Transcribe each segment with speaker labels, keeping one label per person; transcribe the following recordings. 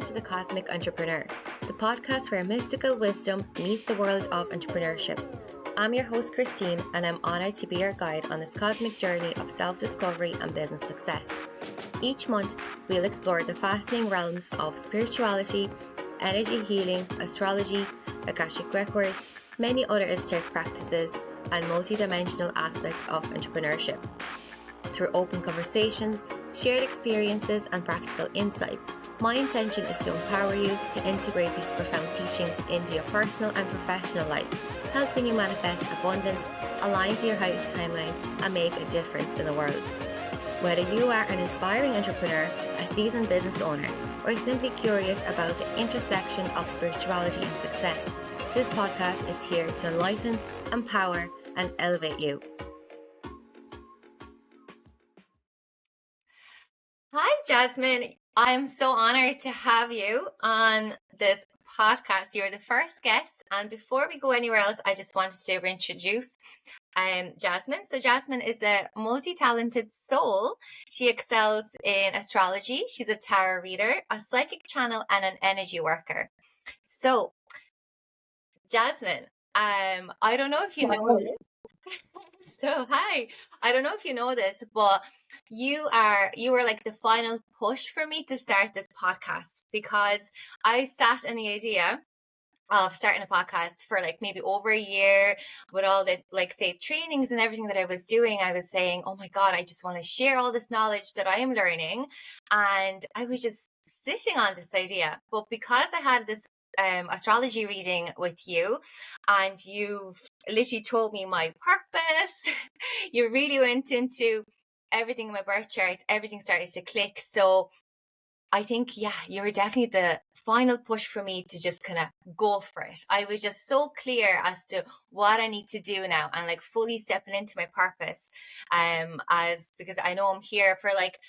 Speaker 1: Welcome to The Cosmic Entrepreneur, the podcast where mystical wisdom meets the world of entrepreneurship. I'm your host, Christine, and I'm honoured to be your guide on this cosmic journey of self-discovery and business success. Each month, we'll explore the fascinating realms of spirituality, energy healing, astrology, Akashic records, many other esoteric practices, and multidimensional aspects of entrepreneurship. Through open conversations, shared experiences, and practical insights, my intention is to empower you to integrate these profound teachings into your personal and professional life, helping you manifest abundance, align to your highest timeline, and make a difference in the world. Whether you are an inspiring entrepreneur, a seasoned business owner, or simply curious about the intersection of spirituality and success, this podcast is here to enlighten, empower, and elevate you. Hi, Jasmine. I'm so honored to have you on this podcast. You're the first guest. And before we go anywhere else, I just wanted to reintroduce Jasmine. So Jasmine is a multi-talented soul. She excels in astrology. She's a tarot reader, a psychic channel, and an energy worker. So, Jasmine, I don't know if you know this. So hi, I don't know if you know this, but you were like the final push for me to start this podcast, because I sat in the idea of starting a podcast for like maybe over a year with all the like say trainings and everything that I was doing. I was saying, oh my God, I just want to share all this knowledge that I am learning. And I was just sitting on this idea. But because I had this astrology reading with you, and you've literally told me my purpose, you really went into everything in my birth chart, everything started to click. So I think, yeah, you were definitely the final push for me to just kind of go for it. I was just so clear as to what I need to do now, and like fully stepping into my purpose, because I know I'm here for like,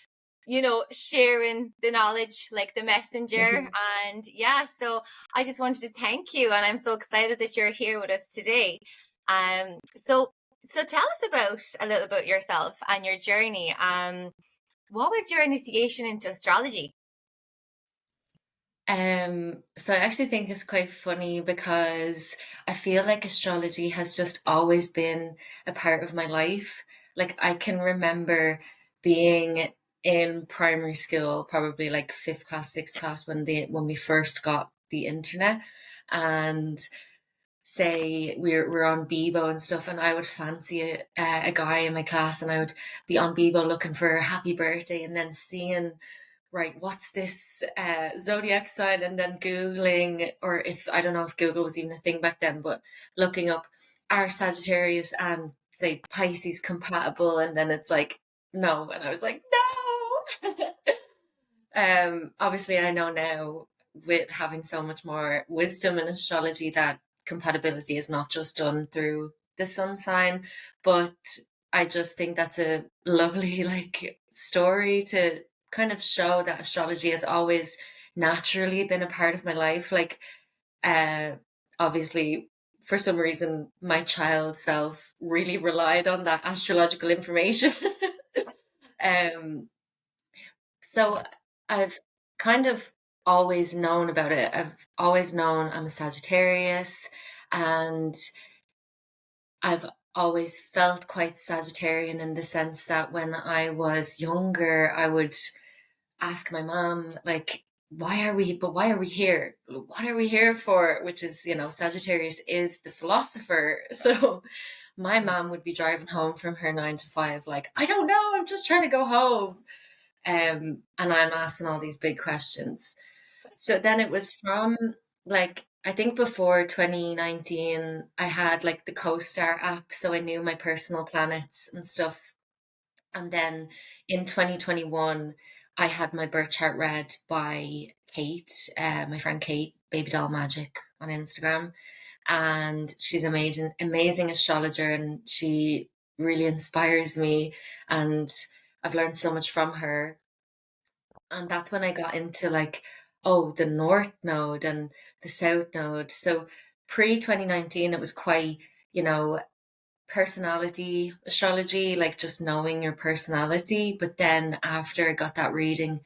Speaker 1: sharing the knowledge, like the messenger. And yeah, so I just wanted to thank you, and I'm so excited that you're here with us today. So tell us a little about yourself and your journey. What was your initiation into astrology?
Speaker 2: So I actually think it's quite funny, because I feel like astrology has just always been a part of my life. Like I can remember being in primary school, probably like fifth class, sixth class, when we first got the internet, and say we're on Bebo and stuff, and I would fancy a guy in my class, and I would be on Bebo looking for a happy birthday, and then seeing, right, what's this zodiac sign, and then Googling, or if I don't know if Google was even a thing back then, but looking up, are Sagittarius and say Pisces compatible, and then it's like no, and I was like no. Obviously I know now, with having so much more wisdom in astrology, that compatibility is not just done through the sun sign, but I just think that's a lovely like story to kind of show that astrology has always naturally been a part of my life. Like obviously for some reason my child self really relied on that astrological information. um so I've kind of always known about it. I've always known I'm a Sagittarius, and I've always felt quite Sagittarian in the sense that when I was younger, I would ask my mom, like, why are we here? What are we here for? Which is, Sagittarius is the philosopher. So my mom would be driving home from her 9 to 5, like, I don't know, I'm just trying to go home. And I'm asking all these big questions. So then it was from like, I think before 2019, I had like the CoStar app, so I knew my personal planets and stuff. And then in 2021, I had my birth chart read by Kate, my friend Kate, Baby Doll Magic on Instagram. And she's amazing, amazing astrologer, and she really inspires me. And I've learned so much from her. And that's when I got into like, oh, the North Node and the South Node. So pre 2019, it was quite, personality astrology, like just knowing your personality. But then after I got that reading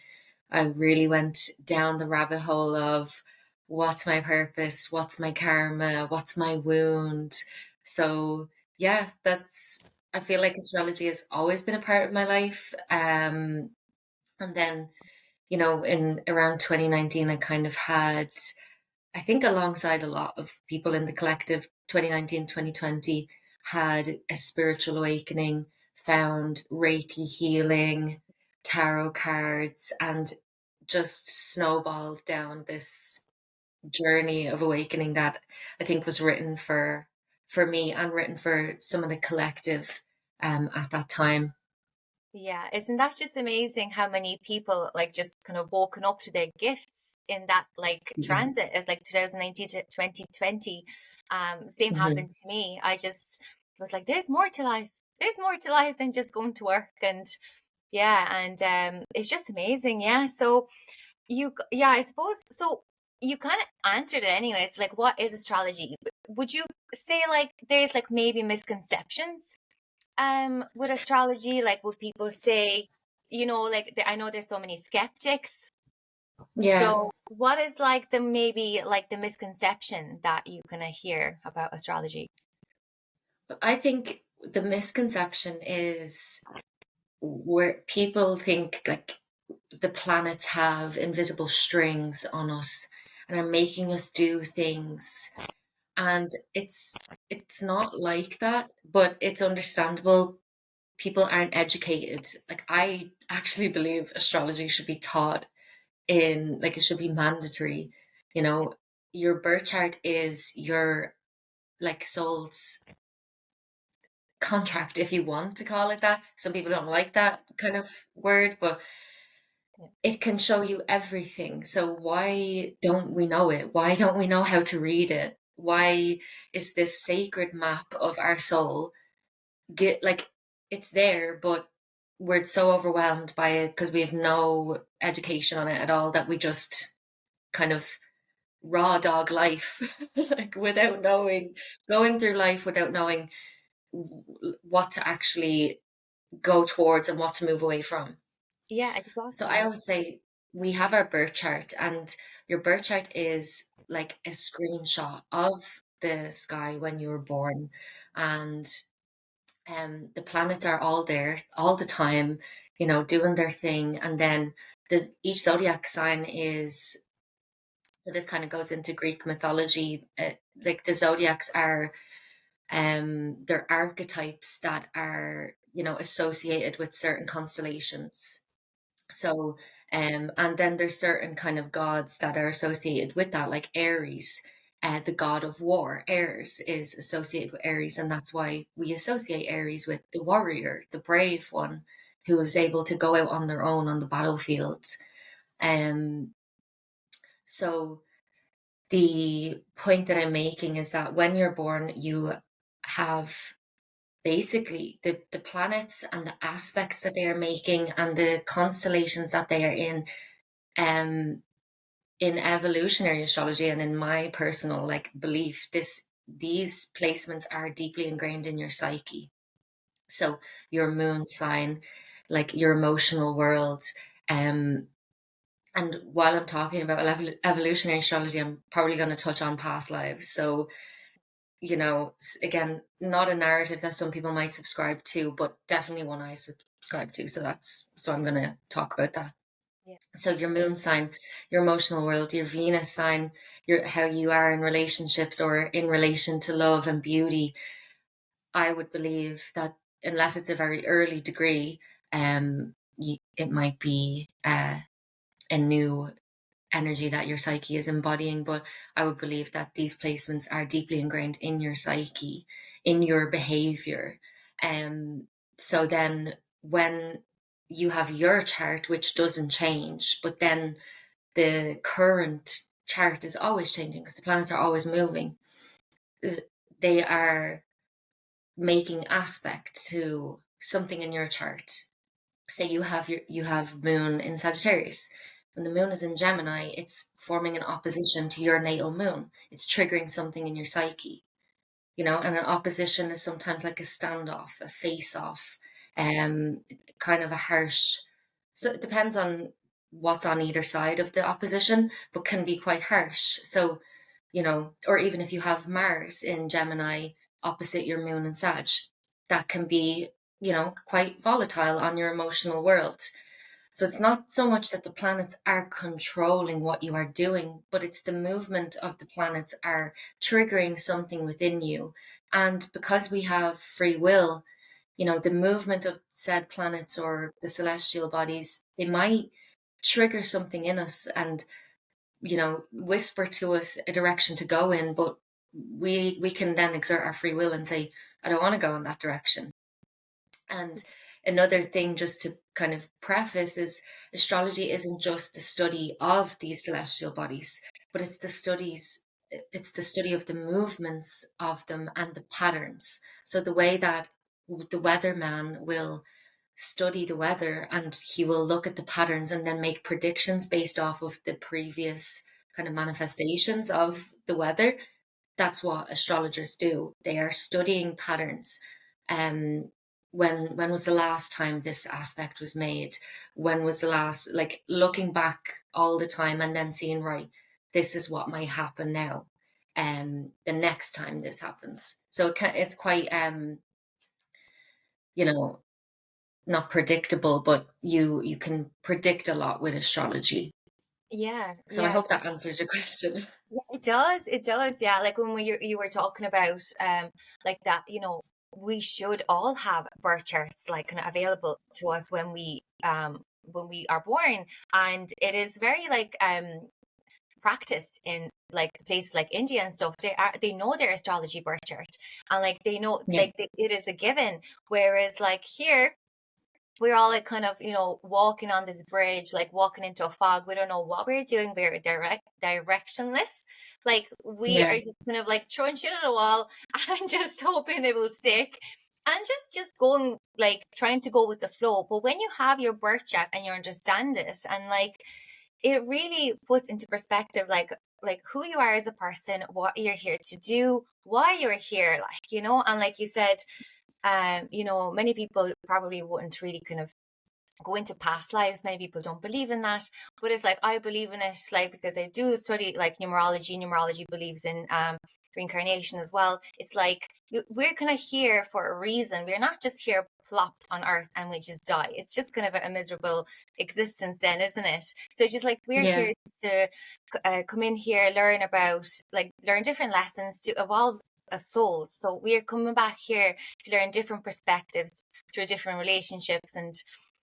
Speaker 2: I really went down the rabbit hole of what's my purpose, what's my karma, what's my wound. So yeah, I feel like astrology has always been a part of my life. And then, in around 2019, I kind of had, I think alongside a lot of people in the collective, 2019, 2020, had a spiritual awakening, found Reiki healing, tarot cards, and just snowballed down this journey of awakening that I think was written for me and written for some of the collective at that time.
Speaker 1: Yeah, isn't that just amazing how many people like just kind of woken up to their gifts in that like
Speaker 2: Yeah.
Speaker 1: transit as like 2019 to 2020. Same
Speaker 2: Hmm.
Speaker 1: happened to me. I just was like, there's more to life. There's more to life than just going to work. And yeah, and it's just amazing. Yeah. So yeah, I suppose so. You kind of answered it anyways. Like, what is astrology? Would you say like there's like maybe misconceptions with astrology? Like, would people say, like I know there's so many skeptics.
Speaker 2: Yeah.
Speaker 1: So what is like the maybe like the misconception that you kind of hear about astrology?
Speaker 2: I think the misconception is where people think like the planets have invisible strings on us and are making us do things, and it's not like that, but it's understandable. People aren't educated. Like, I actually believe astrology should be taught in, like, it should be mandatory. you know your birth chart is your, like, soul's contract, if you want to call it that. Some people don't like that kind of word, but it can show you everything. So why don't we know it? Why don't we know how to read it? Why is this sacred map of our soul get like, it's there, but we're so overwhelmed by it because we have no education on it at all, that we just kind of raw dog life, like, without knowing, going through life without knowing what to actually go towards and what to move away from.
Speaker 1: Yeah,
Speaker 2: So I
Speaker 1: exactly.
Speaker 2: always say we have our birth chart, and your birth chart is like a screenshot of the sky when you were born, and the planets are all there all the time, doing their thing. And then each zodiac sign is, so this kind of goes into Greek mythology. Like, the zodiacs are, they're archetypes that are, associated with certain constellations. So, and then there's certain kind of gods that are associated with that, like Aries, the god of war. Aries is associated with Aries, and that's why we associate Aries with the warrior, the brave one, who is able to go out on their own on the battlefield. Um, so the point that I'm making is that when you're born, you have basically the planets and the aspects that they are making and the constellations that they are um in evolutionary astrology and in my personal, like, belief, these placements are deeply ingrained in your psyche. So your moon sign, like your emotional world. um and while I'm talking about evolutionary astrology, I'm probably going to touch on past lives. So, again, not a narrative that some people might subscribe to, but definitely one I subscribe to. So I'm going to talk about that.
Speaker 1: Yeah.
Speaker 2: So your moon sign, your emotional world, your Venus sign, your how you are in relationships or in relation to love and beauty. I would believe that unless it's a very early degree, it might be a new energy that your psyche is embodying. But I would believe that these placements are deeply ingrained in your psyche, in your behavior. So then when you have your chart, which doesn't change, but then the current chart is always changing because the planets are always moving. They are making aspect to something in your chart. Say you have moon in Sagittarius. When the moon is in Gemini, it's forming an opposition to your natal moon. It's triggering something in your psyche, and an opposition is sometimes like a standoff, a face off, kind of a harsh. So it depends on what's on either side of the opposition, but can be quite harsh. So, or even if you have Mars in Gemini opposite your moon and Sag, that can be, quite volatile on your emotional world. So it's not so much that the planets are controlling what you are doing, but it's the movement of the planets are triggering something within you. And because we have free will, the movement of said planets or the celestial bodies, they might trigger something in us and, whisper to us a direction to go in, but we can then exert our free will and say, I don't want to go in that direction. And another thing, just to kind of preface, is astrology isn't just the study of these celestial bodies, but it's the study of the movements of them and the patterns. So the way that the weatherman will study the weather, and he will look at the patterns and then make predictions based off of the previous kind of manifestations of the weather. That's what astrologers do. They are studying patterns. When was the last time this aspect was made? When was the last, like, looking back all the time and then seeing, right, this is what might happen now, the next time this happens. So it's quite not predictable, but you can predict a lot with astrology.
Speaker 1: Yeah,
Speaker 2: So I
Speaker 1: yeah.
Speaker 2: hope that answers your question.
Speaker 1: Yeah, it does. It does. Yeah. Like when you were talking about like that, we should all have birth charts like kind of available to us when we are born. And it is very like practiced in like places like India and stuff. They know their astrology birth chart, and like they know
Speaker 2: Yeah.
Speaker 1: like it is a given. Whereas like here we're all like kind of walking on this bridge, like walking into a fog. We don't know what we're doing. We're directionless. Like we are
Speaker 2: Yeah.
Speaker 1: just kind of like throwing shit at a wall and just hoping it will stick, and just going like trying to go with the flow. But when you have your birth chart and you understand it, and like it really puts into perspective like who you are as a person, what you're here to do, why you're here, and like you said, many people probably wouldn't really kind of go into past lives. Many people don't believe in that, but it's like I believe in it, like because I do study like numerology. Numerology believes in reincarnation as well. It's like we're kind of here for a reason. We're not just here plopped on earth and we just die. It's just kind of a miserable existence then, isn't it? So it's just like we're
Speaker 2: Yeah.
Speaker 1: here to come in here, learn different lessons to evolve as souls. So we're coming back here to learn different perspectives through different relationships. And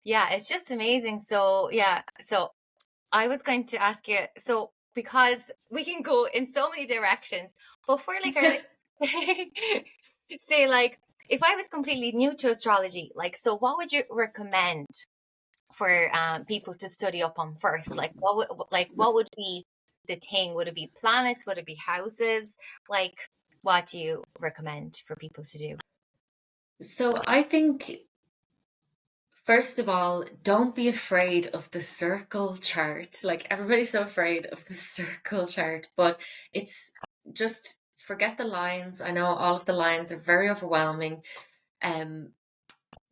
Speaker 1: yeah, it's just amazing. So yeah, so I was going to ask you, so because we can go in so many directions, but for like our say like if I was completely new to astrology, like so what would you recommend for people to study up on first? Like what would be the thing? Would it be planets? Would it be houses? Like what do you recommend for people to do?
Speaker 2: So I think, first of all, don't be afraid of the circle chart. Like, everybody's so afraid of the circle chart, but it's just forget the lines. I know all of the lines are very overwhelming.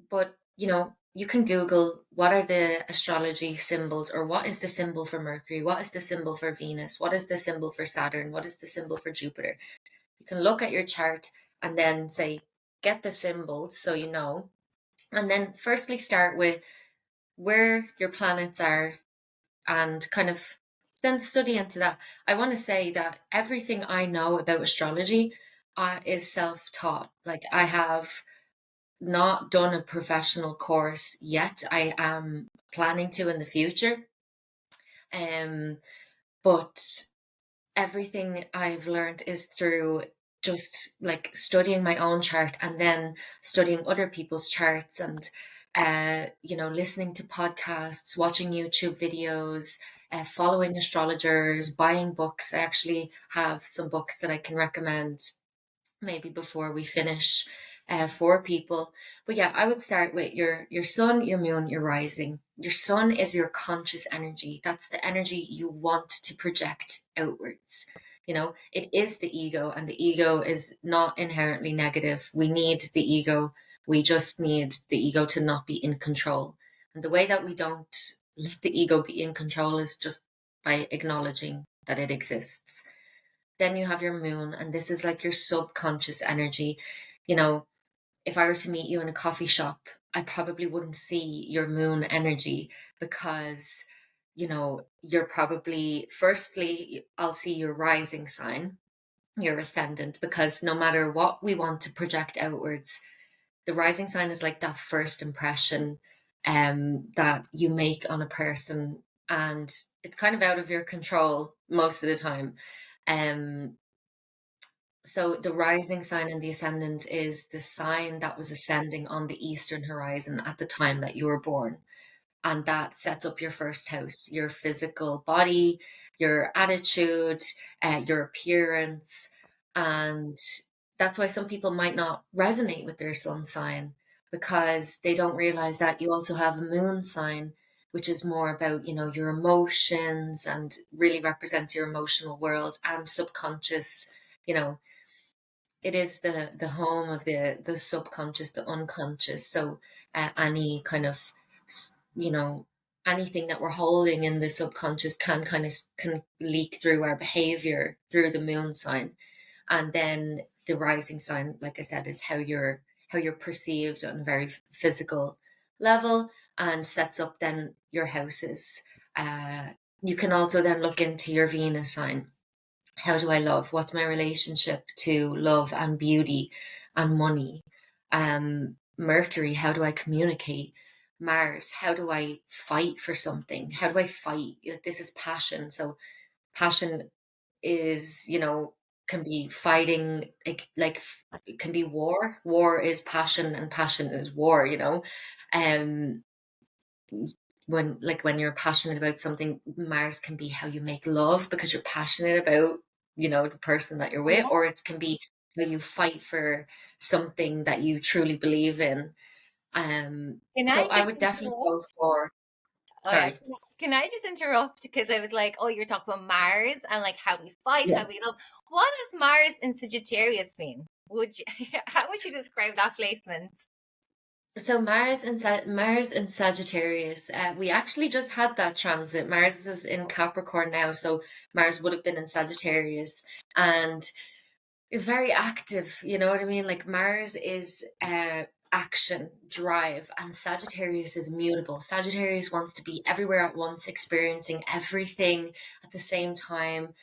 Speaker 2: But you can Google what are the astrology symbols, or what is the symbol for Mercury, what is the symbol for Venus, what is the symbol for Saturn, what is the symbol for Jupiter. You can look at your chart and then say, get the symbols so you know. And then firstly start with where your planets are and kind of then study into that. I want to say that everything I know about astrology is self-taught. Like, I have not done a professional course yet. I am planning to in the future. But everything I've learned is through just like studying my own chart and then studying other people's charts, and listening to podcasts, watching YouTube videos, following astrologers, buying books. I actually have some books that I can recommend maybe before we finish, for people. But yeah, I would start with your sun, your moon, your rising. Your sun is your conscious energy. That's the energy you want to project outwards. It is the ego, and the ego is not inherently negative. We need the ego. We just need the ego to not be in control. And the way that we don't let the ego be in control is just by acknowledging that it exists. Then you have your moon, and this is like your subconscious energy. You know, if I were to meet you in a coffee shop, I probably wouldn't see your moon energy because, you're probably, firstly, I'll see your rising sign, your ascendant, because no matter what we want to project outwards, the rising sign is like that first impression that you make on a person, and it's kind of out of your control most of the time. Um, so the rising sign and the ascendant is the sign that was ascending on the eastern horizon at the time that you were born. And that sets up your first house, your physical body, your attitude, your appearance. And that's why some people might not resonate with their sun sign, because they don't realize that you also have a moon sign, which is more about, your emotions and really represents your emotional world and subconscious, you know, it is the home of the subconscious, the unconscious. So any kind of, you know, anything that we're holding in the subconscious can leak through our behavior through the moon sign. And then the rising sign, like I said, is how you're perceived on a very physical level, and sets up then your houses. You can also then look into your Venus sign. How do I love? What's my relationship to love and beauty and money? Mercury, how do I communicate? Mars, how do I fight for something? How do I fight? This is passion. So passion is, can be fighting, like it can be war. War is passion, and passion is war. Um, when you're passionate about something, Mars can be how you make love because you're passionate about, the person that you're with,
Speaker 1: Yeah.
Speaker 2: or it can be how you fight for something that you truly believe in.
Speaker 1: Can
Speaker 2: So
Speaker 1: I
Speaker 2: I
Speaker 1: just
Speaker 2: would definitely go
Speaker 1: interrupt?
Speaker 2: for,
Speaker 1: Oh yeah.
Speaker 2: sorry.
Speaker 1: Can I just interrupt? Because I was like, oh, you're talking about Mars and like how we fight,
Speaker 2: Yeah.
Speaker 1: how we love. What does Mars in Sagittarius mean? Would you, how would you describe that placement?
Speaker 2: So Mars and Sagittarius, we actually just had that transit. Mars is in Capricorn now, so Mars would have been in Sagittarius, and very active, you know what I mean? Like Mars is action, drive, and Sagittarius is mutable. Sagittarius wants to be everywhere at once, experiencing everything at the same time.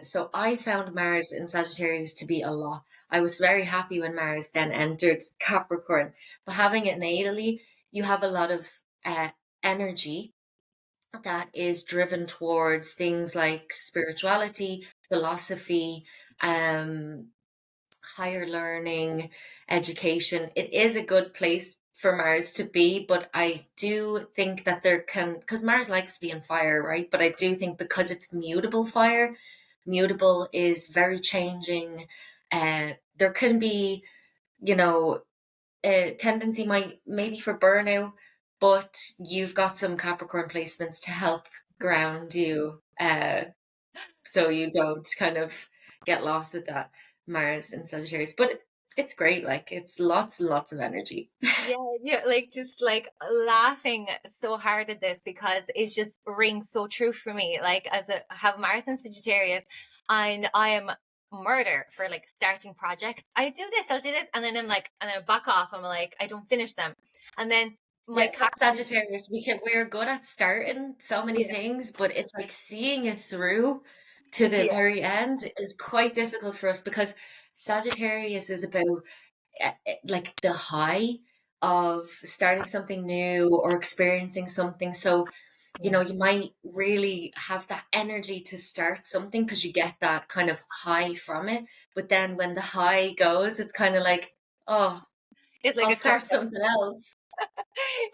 Speaker 2: So I found Mars in Sagittarius to be a lot. I was very happy when Mars then entered Capricorn, but having it natally, you have a lot of energy that is driven towards things like spirituality, philosophy, um, higher learning, education. It is a good place for Mars to be, but I do think that because Mars likes to be in fire, right? But I do think because it's mutable fire, mutable is very changing. There can be, you know, a tendency might maybe for burnout, but you've got some Capricorn placements to help ground you, so you don't kind of get lost with that Mars and Sagittarius. But it's great, like it's lots and lots of energy.
Speaker 1: Yeah, yeah, like just like laughing so hard at this because it's just rings so true for me. Like as a I have Mars and Sagittarius, and I am murder for like starting projects. I'll do this, and then I'm like, and then I back off. I'm like, I don't finish them, and then my
Speaker 2: Yeah,
Speaker 1: car.
Speaker 2: that's Sagittarius. We're good at starting so many
Speaker 1: Yeah,
Speaker 2: things, but it's like seeing it through to the
Speaker 1: yeah,
Speaker 2: very end is quite difficult for us, because Sagittarius is about like the high of starting something new or experiencing something. So,
Speaker 1: yeah.
Speaker 2: you might really have that energy to start something because you get that kind of high from it. But then when the high goes, it's kind of like, oh,
Speaker 1: It's like
Speaker 2: I'll
Speaker 1: a come.
Speaker 2: start something else.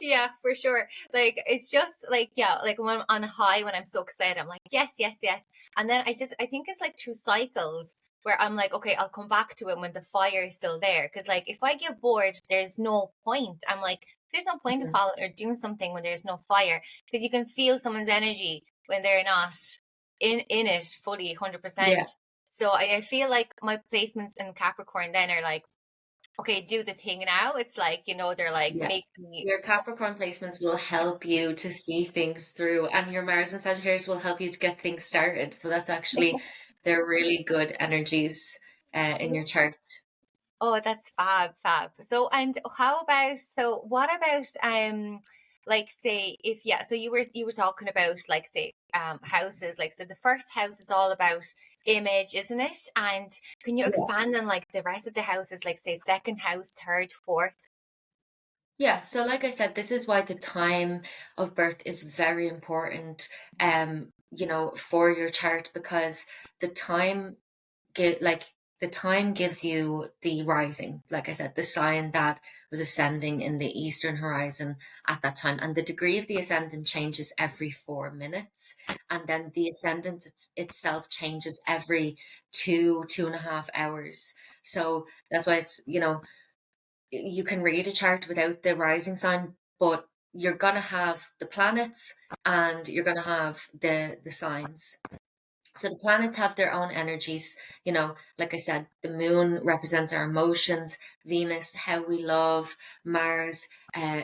Speaker 1: Yeah, for sure. Like it's just like yeah, like when I'm on high, when I'm so excited, I'm like yes, yes, yes, and then I think it's like through cycles where I'm like okay, I'll come back to it when the fire is still there. Because like if I get bored, there's no point. I'm like there's no point to
Speaker 2: Mhm.
Speaker 1: follow or doing something when there's no fire, because you can feel someone's energy when they're not in it fully
Speaker 2: Yeah.
Speaker 1: 100%. So I feel like my placements in Capricorn then are like okay, do the thing now. It's like, they're like
Speaker 2: Yeah.
Speaker 1: making me.
Speaker 2: Your Capricorn placements will help you to see things through, and your Mars and Sagittarius will help you to get things started. So that's actually, they're really good energies in your chart.
Speaker 1: Oh, that's fab. So, and how about, so what about, like say if, yeah, so you were talking about like say, houses, like, so the first house is all about image, isn't it? And can you
Speaker 2: Yeah.
Speaker 1: expand on like the rest of the houses, like say second house, third, fourth?
Speaker 2: Yeah, so like I said, this is why the time of birth is very important, for your chart, because the time like the time gives you the rising, like I said, the sign that was ascending in the eastern horizon at that time, and the degree of the ascendant changes every 4 minutes, and then the ascendant itself changes every 2.5 hours. So that's why it's, you can read a chart without the rising sign, but you're gonna have the planets and you're gonna have the signs. So the planets have their own energies, like I said, the moon represents our emotions, Venus, how we love, Mars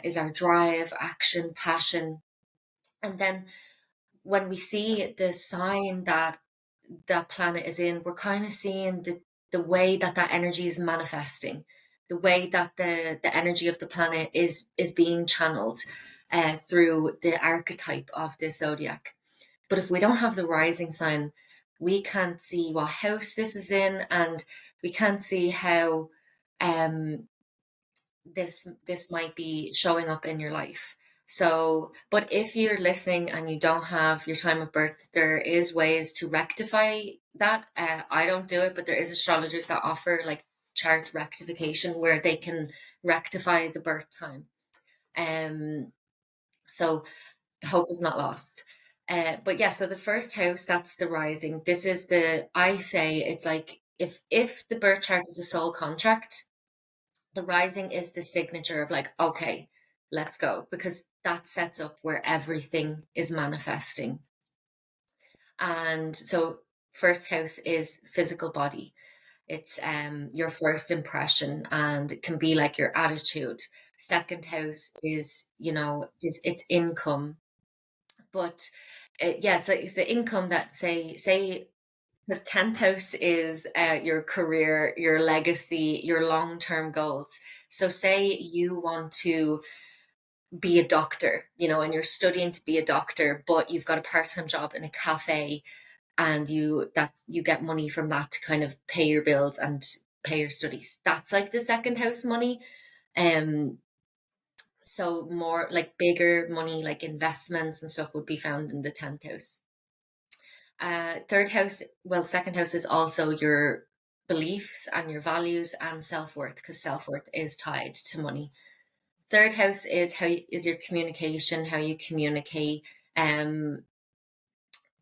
Speaker 2: is our drive, action, passion. And then when we see the sign that that planet is in, we're kind of seeing the way that that energy is manifesting, the way that the energy of the planet is being channeled through the archetype of the zodiac. But if we don't have the rising sign, we can't see what house this is in, and we can't see how um, this might be showing up in your life. So, but if you're listening and you don't have your time of birth, there is ways to rectify that. I don't do it, but there is astrologers that offer like chart rectification where they can rectify the birth time. So the hope is not lost. But yeah, so the first house, that's the rising. This is I say it's like if the birth chart is a soul contract, the rising is the signature of like, okay, let's go, because that sets up where everything is manifesting. And so first house is physical body. It's your first impression, and it can be like your attitude. Second house is, is its income. But yeah, so it's the income that say because 10th house is your career, your legacy, your long-term goals. So say you want to be a doctor, and you're studying to be a doctor, but you've got a part-time job in a cafe, and you get money from that to kind of pay your bills and pay your studies. That's like the second house money. Um, so more like bigger money, like investments and stuff, would be found in the 10th house. Third house, well, second house is also your beliefs and your values and self-worth, because self-worth is tied to money. Third house is is your communication, how you communicate, um,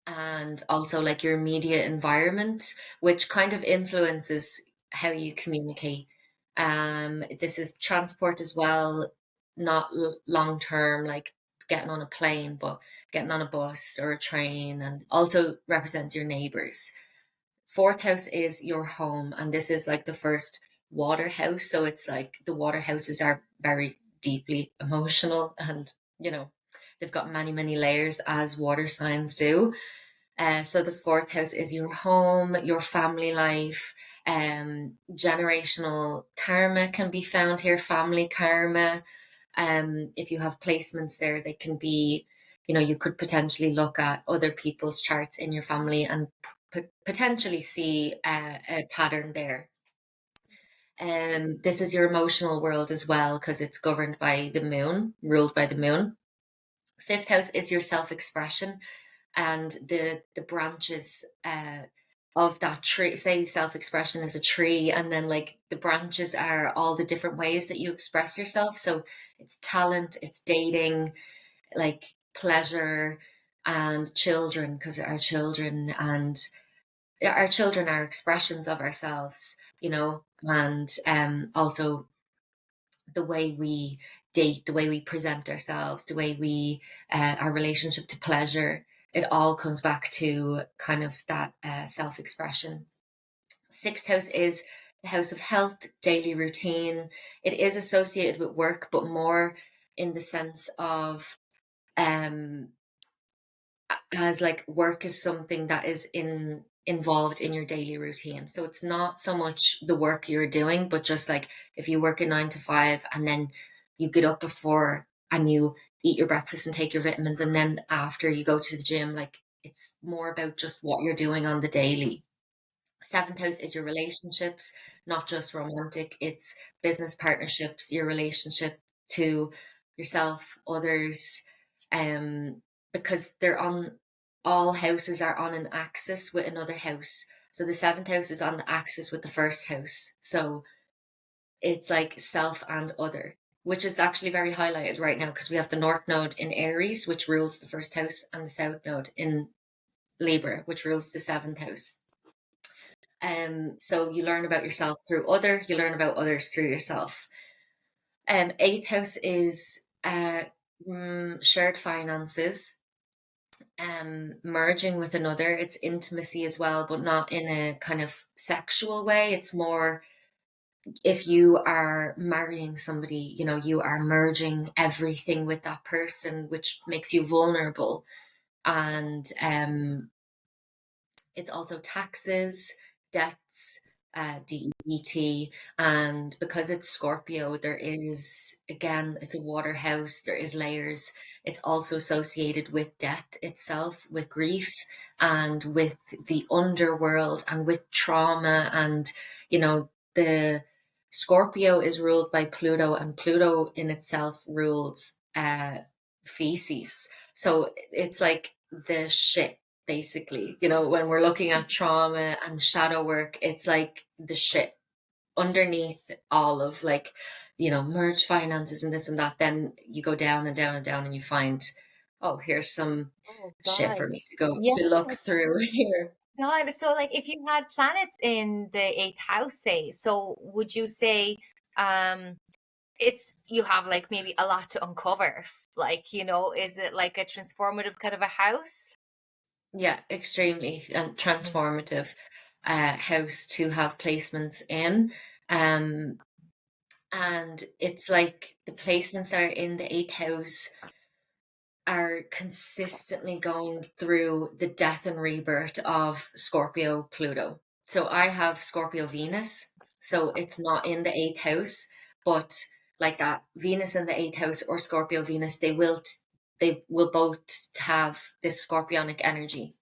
Speaker 2: and also like your immediate environment, which kind of influences how you communicate. This is transport as well, not long term, like getting on a plane, but getting on a bus or a train, and also represents your neighbors. Fourth house is your home, and this is like the first water house. So it's like the water houses are very deeply emotional, and they've got many, many layers, as water signs do. So the fourth house is your home, your family life, generational karma can be found here, family karma. If you have placements there, they can be, you could potentially look at other people's charts in your family and potentially see a pattern there. This is your emotional world as well, because it's governed by the moon, ruled by the moon. Fifth house is your self-expression, and the branches of that tree. Say self-expression is a tree, and then like the branches are all the different ways that you express yourself. So it's talent, it's dating, like pleasure, and children, because our children are expressions of ourselves, and also the way we date, the way we present ourselves, the way we our relationship to pleasure, it all comes back to kind of that self-expression. Sixth house is The house of health, daily routine. It is associated with work, but more in the sense of um as like work is something that is involved in your daily routine. So it's not so much the work you're doing, but just like if you work a 9 to 5 and then you get up before and you eat your breakfast and take your vitamins, and then after you go to the gym, like it's more about just what you're doing on the daily. Seventh house is your relationships, not just romantic, it's business partnerships, your relationship to yourself, others, because they're on, all houses are on an axis with another house. So the seventh house is on the axis with the first house. So it's like self and other, which is actually very highlighted right now because we have the North Node in Aries, which rules the first house, and the South Node in Libra, which rules the seventh house. So you learn about yourself through other, you learn about others through yourself. Eighth house is shared finances, merging with another. It's intimacy as well, but not in a kind of sexual way. It's more if you are marrying somebody, you know, you are merging everything with that person, which makes you vulnerable. And it's also taxes, debts, DET, and because it's Scorpio, there is, again, it's a water house, there is layers. It's also associated with death itself, with grief, and with the underworld, and with trauma. And, you know, the Scorpio is ruled by Pluto, and Pluto in itself rules feces. So it's like the shit, basically. You know, when we're looking at trauma and shadow work, it's like the shit underneath all of, like, you know, merge finances and this and that. Then you go down and down and down and you find, oh, here's some
Speaker 1: Oh
Speaker 2: shit
Speaker 1: God.
Speaker 2: for me to go
Speaker 1: Yeah.
Speaker 2: to look through here.
Speaker 1: God. So like if you had planets in the eighth house, say, so would you say um it's you have like maybe a lot to uncover? Like, is it like a transformative kind of a house?
Speaker 2: Yeah, extremely and
Speaker 1: Mhm.
Speaker 2: transformative house to have placements in. Um, and it's like the placements that are in the eighth house are consistently going through the death and rebirth of Scorpio Pluto. So I have Scorpio Venus, so it's not in the eighth house, but like that Venus in the eighth house or Scorpio Venus, they will both have this scorpionic energy.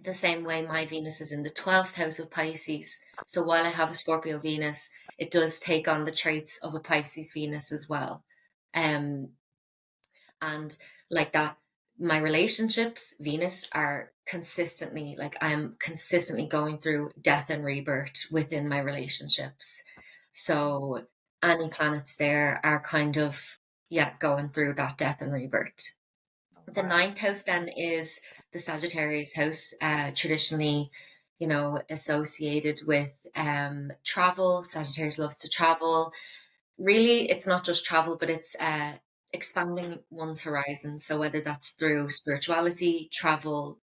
Speaker 2: The same way my Venus is in the 12th house of Pisces. So while I have a Scorpio Venus, it does take on the traits of a Pisces Venus as well. Um, and like that, my relationships, Venus, are consistently, like I'm consistently going through death and rebirth within my relationships. So any planets there are kind of, yeah, going through that death and rebirth. The
Speaker 1: Wow.
Speaker 2: ninth house then is the Sagittarius house, traditionally, you know, associated with travel. Sagittarius loves to travel. Really, it's not just travel, but it's expanding one's horizon. So whether that's through spirituality, travel,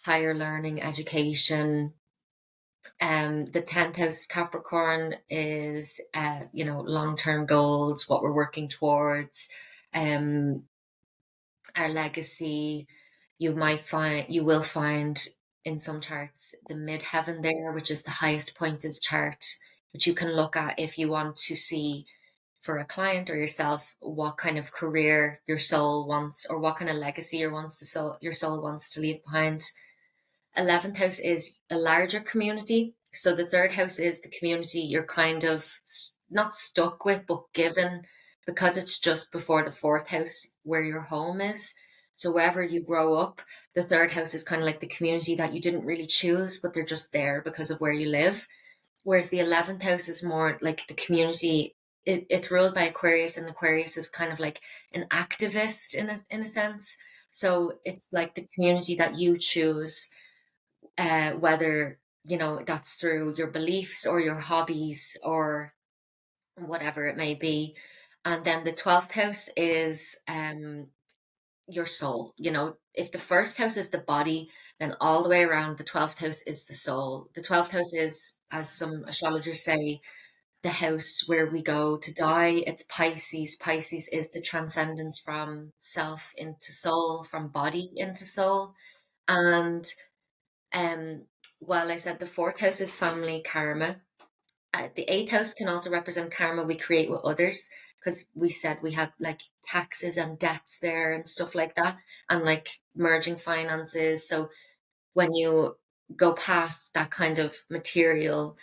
Speaker 2: higher learning, education. The 10th house Capricorn is, you know, long-term goals, what we're working towards, um, our legacy. You will find in some charts the midheaven there, which is the highest point of the chart, which you can look at if you want to see for a client or yourself what kind of career your soul wants, or what kind of legacy your soul wants to leave behind. 11th house is a larger community. So the third house is the community you're kind of not stuck with, but given, because it's just before the fourth house where your home is. So wherever you grow up, the third house is kind of like the community that you didn't really choose, but they're just there because of where you live. Whereas the 11th house is more like the community. It's ruled by Aquarius, and Aquarius is kind of like an activist in a sense. So it's like the community that you choose, whether, you know, that's through your beliefs or your hobbies or whatever it may be. And then the 12th house is your soul. If the first house is the body, then all the way around the 12th house is the soul. The 12th house is, as some astrologers say, the house where we go to die. It's Pisces. Pisces is the transcendence from self into soul, from body into soul. And while I said the 4th house is family karma, the 8th house can also represent karma we create with others, because we said we have like taxes and debts there and stuff like that, and like merging finances. So when you go past that kind of material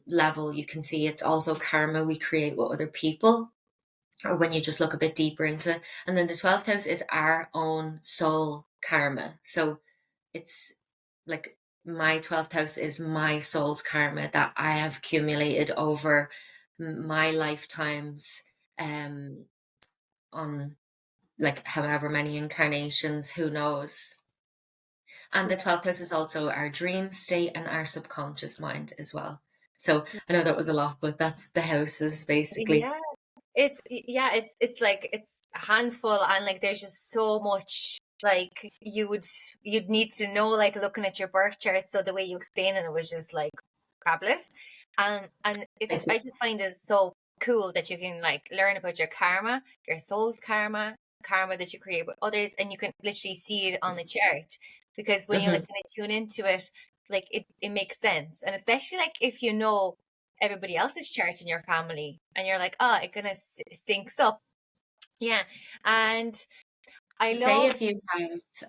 Speaker 2: level, you can see it's also karma we create with other people, or when you just look a bit deeper into it. And then the 12th house is our own soul karma. So it's like my 12th house is my soul's karma that I have accumulated over my lifetimes, on like however many incarnations, who knows. And the 12th house is also our dream state and our subconscious mind as well. So I know that was a lot, but that's the houses basically.
Speaker 1: Yeah. It's like it's a handful, and like there's just so much like you'd need to know, like looking at your birth chart. So the way you explain it was just like fabulous. And it's, I just find it so cool that you can like learn about your karma, your soul's karma, karma that you create with others, and you can literally see it on the chart. Because when you like kind of tune into it, like it makes sense. And especially like if you know everybody else's chart in your family, and you're like, oh, it kind of syncs up. Yeah. And I
Speaker 2: Say
Speaker 1: love,
Speaker 2: if you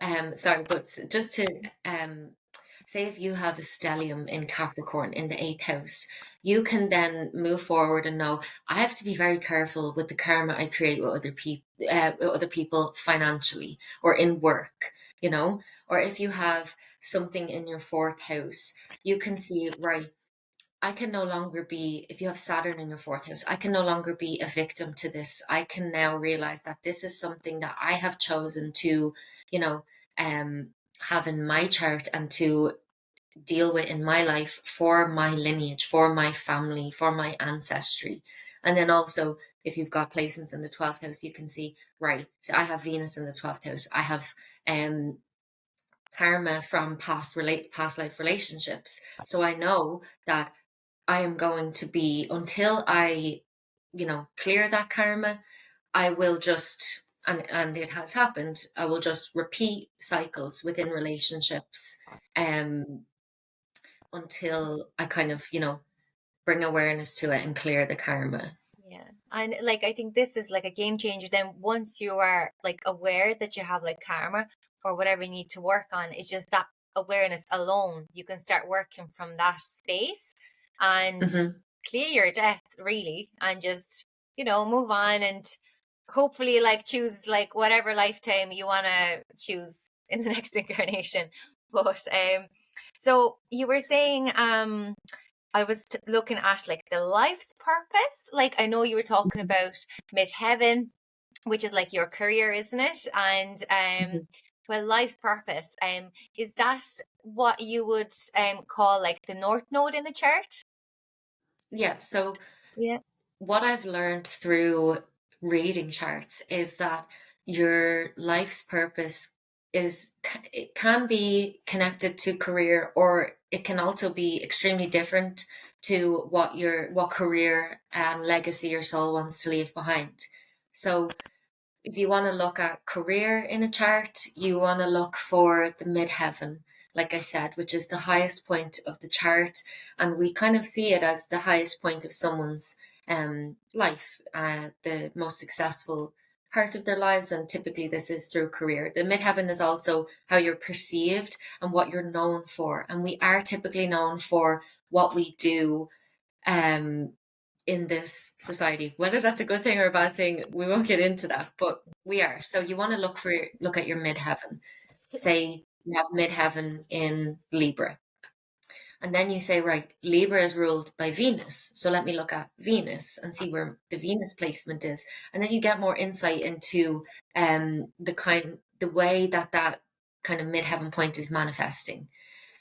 Speaker 2: have, sorry, but just to say if you have a stellium in Capricorn in the 8th house, you can then move forward and know, I have to be very careful with the karma I create with other people financially or in work, or if you have something in your 4th house, you can see, right, I can no longer be, if you have Saturn in your 4th house, I can no longer be a victim to this. I can now realize that this is something that I have chosen to, you know, have in my chart and to deal with in my life for my lineage, for my family, for my ancestry. And then also, if you've got placements in the 12th house, you can see, right, so I have Venus in the 12th house. I have karma from past life relationships. So I know that I am going to be, until I, clear that karma, I will just, and it has happened, I will just repeat cycles within relationships, until I kind of, bring awareness to it and clear the karma.
Speaker 1: yeah. And like, I think this is like a game changer. Then once you are like aware that you have like karma or whatever you need to work on, it's just that awareness alone. You can start working from that space and
Speaker 2: Hmm.
Speaker 1: clear your death really, and just, move on, and hopefully like choose like whatever lifetime you want to choose in the next incarnation. But so you were saying I was looking at like the life's purpose. Like I know you were talking about midheaven, which is like your career, isn't it? And
Speaker 2: Hmm.
Speaker 1: well, life's purpose. Is that what you would call like the North Node in the chart?
Speaker 2: Yeah. So
Speaker 1: Yeah.
Speaker 2: what I've learned through reading charts is that your life's purpose it can be connected to career, or it can also be extremely different to what career and legacy your soul wants to leave behind. So if you want to look at career in a chart, you want to look for the midheaven, like I said, which is the highest point of the chart. And we kind of see it as the highest point of someone's life, the most successful part of their lives. And typically, this is through career. The midheaven is also how you're perceived and what you're known for. And we are typically known for what we do. In this society. Whether that's a good thing or a bad thing, we won't get into that, but we are. So you want to look at your midheaven. Say you have midheaven in Libra. And then you say, right, Libra is ruled by Venus. So let me look at Venus and see where the Venus placement is. And then you get more insight into the way that kind of midheaven point is manifesting.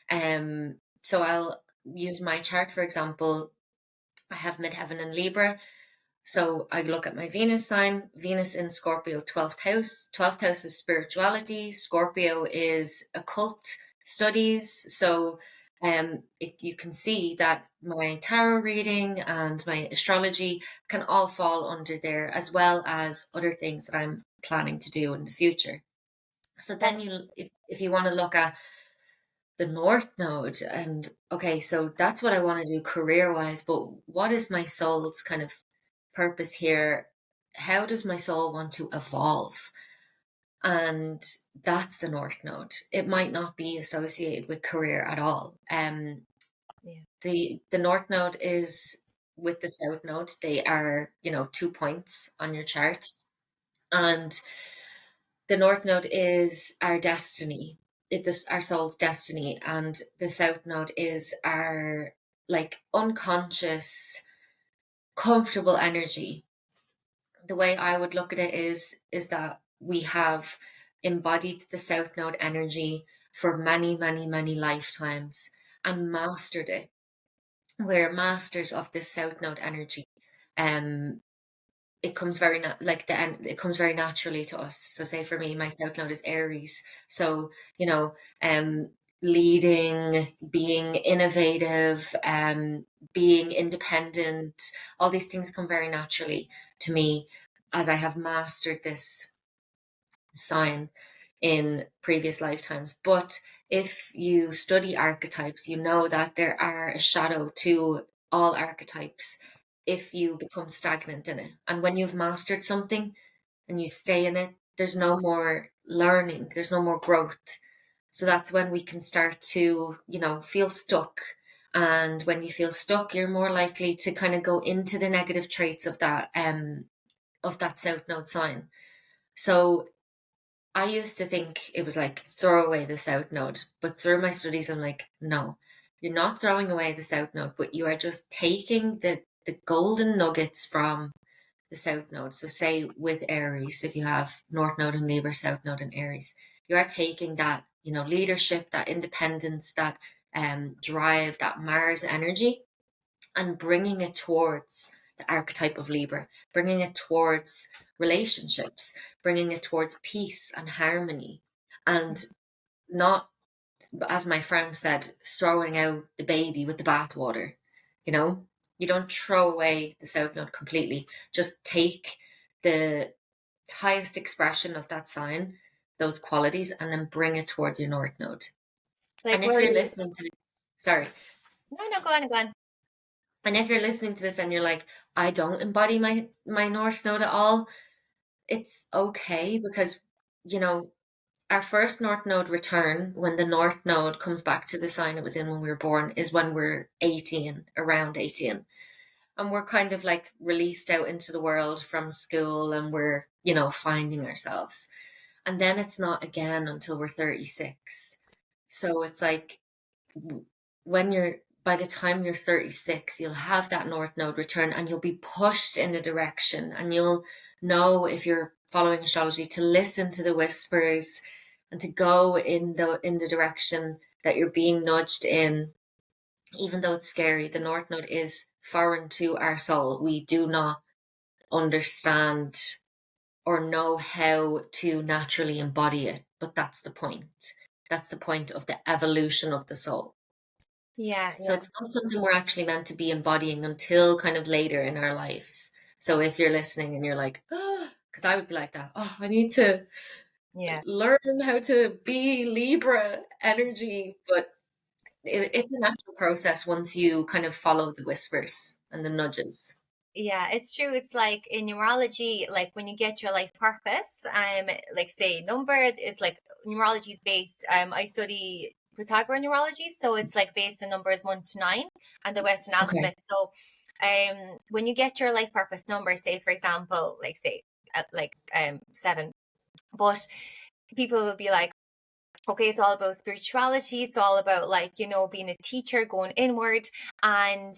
Speaker 2: So I'll use my chart, for example. I have midheaven in Libra. So I look at my Venus sign, Venus in Scorpio, 12th house. 12th house is spirituality. Scorpio is occult studies. So you can see that my tarot reading and my astrology can all fall under there, as well as other things that I'm planning to do in the future. So then if you want to look at the North Node, and okay, so that's what I want to do career wise, but what is my soul's kind of purpose here? How does my soul want to evolve? And that's the North Node. It might not be associated with career at all. The North Node is with the South Node. They are, 2 points on your chart. And the North Node is our destiny. Our soul's destiny, and the South Node is our like unconscious, comfortable energy. The way I would look at it is that we have embodied the South Node energy for many, many, many lifetimes and mastered it. We're masters of this South Node energy. It comes very it comes very naturally to us. So say for me, my South Node is Aries. So, leading, being innovative, being independent, all these things come very naturally to me as I have mastered this sign in previous lifetimes. But if you study archetypes, you know that there are a shadow to all archetypes if you become stagnant in it. And when you've mastered something and you stay in it, there's no more learning, there's no more growth. So that's when we can start to, feel stuck. And when you feel stuck, you're more likely to kind of go into the negative traits of that South Node sign. So I used to think it was like throw away the South Node, but through my studies, I'm like, no, you're not throwing away the South Node, but you are just taking the golden nuggets from the South Node. So say with Aries, if you have North Node and Libra, South Node and Aries, you are taking that, leadership, that independence, that drive, that Mars energy, and bringing it towards the archetype of Libra, bringing it towards relationships, bringing it towards peace and harmony, and not, as my friend said, throwing out the baby with the bathwater. You don't throw away the South Node completely. Just take the highest expression of that sign, those qualities, and then bring it towards your North Node.
Speaker 1: Like,
Speaker 2: and if you're listening to this, sorry.
Speaker 1: No, go on.
Speaker 2: And if you're listening to this and you're like, I don't embody my North Node at all, it's okay, because, our first North Node return, when the North Node comes back to the sign it was in when we were born, is when we're 18, around 18. And we're kind of like released out into the world from school, and we're, finding ourselves. And then it's not again until we're 36. So it's like by the time you're 36, you'll have that North Node return, and you'll be pushed in a direction, and you'll know, if you're following astrology, to listen to the whispers and to go in the direction that you're being nudged in. Even though it's scary, the North Node is foreign to our soul. We do not understand or know how to naturally embody it, but that's the point. That's the point of the evolution of the soul.
Speaker 1: Yeah.
Speaker 2: So it's not something we're actually meant to be embodying until kind of later in our lives. So if you're listening and you're like, because I would be like that, I need to learn how to be Libra energy, but it's a natural process once you kind of follow the whispers and the nudges.
Speaker 1: Yeah, it's true. It's like in numerology, like when you get your life purpose, like say number is like numerology is based. I study Pythagorean numerology, so it's like based on numbers 1 to 9 and the Western alphabet. So, when you get your life purpose number, say for example, like say 7, but people will be like, okay, it's all about spirituality. It's all about being a teacher, going inward, and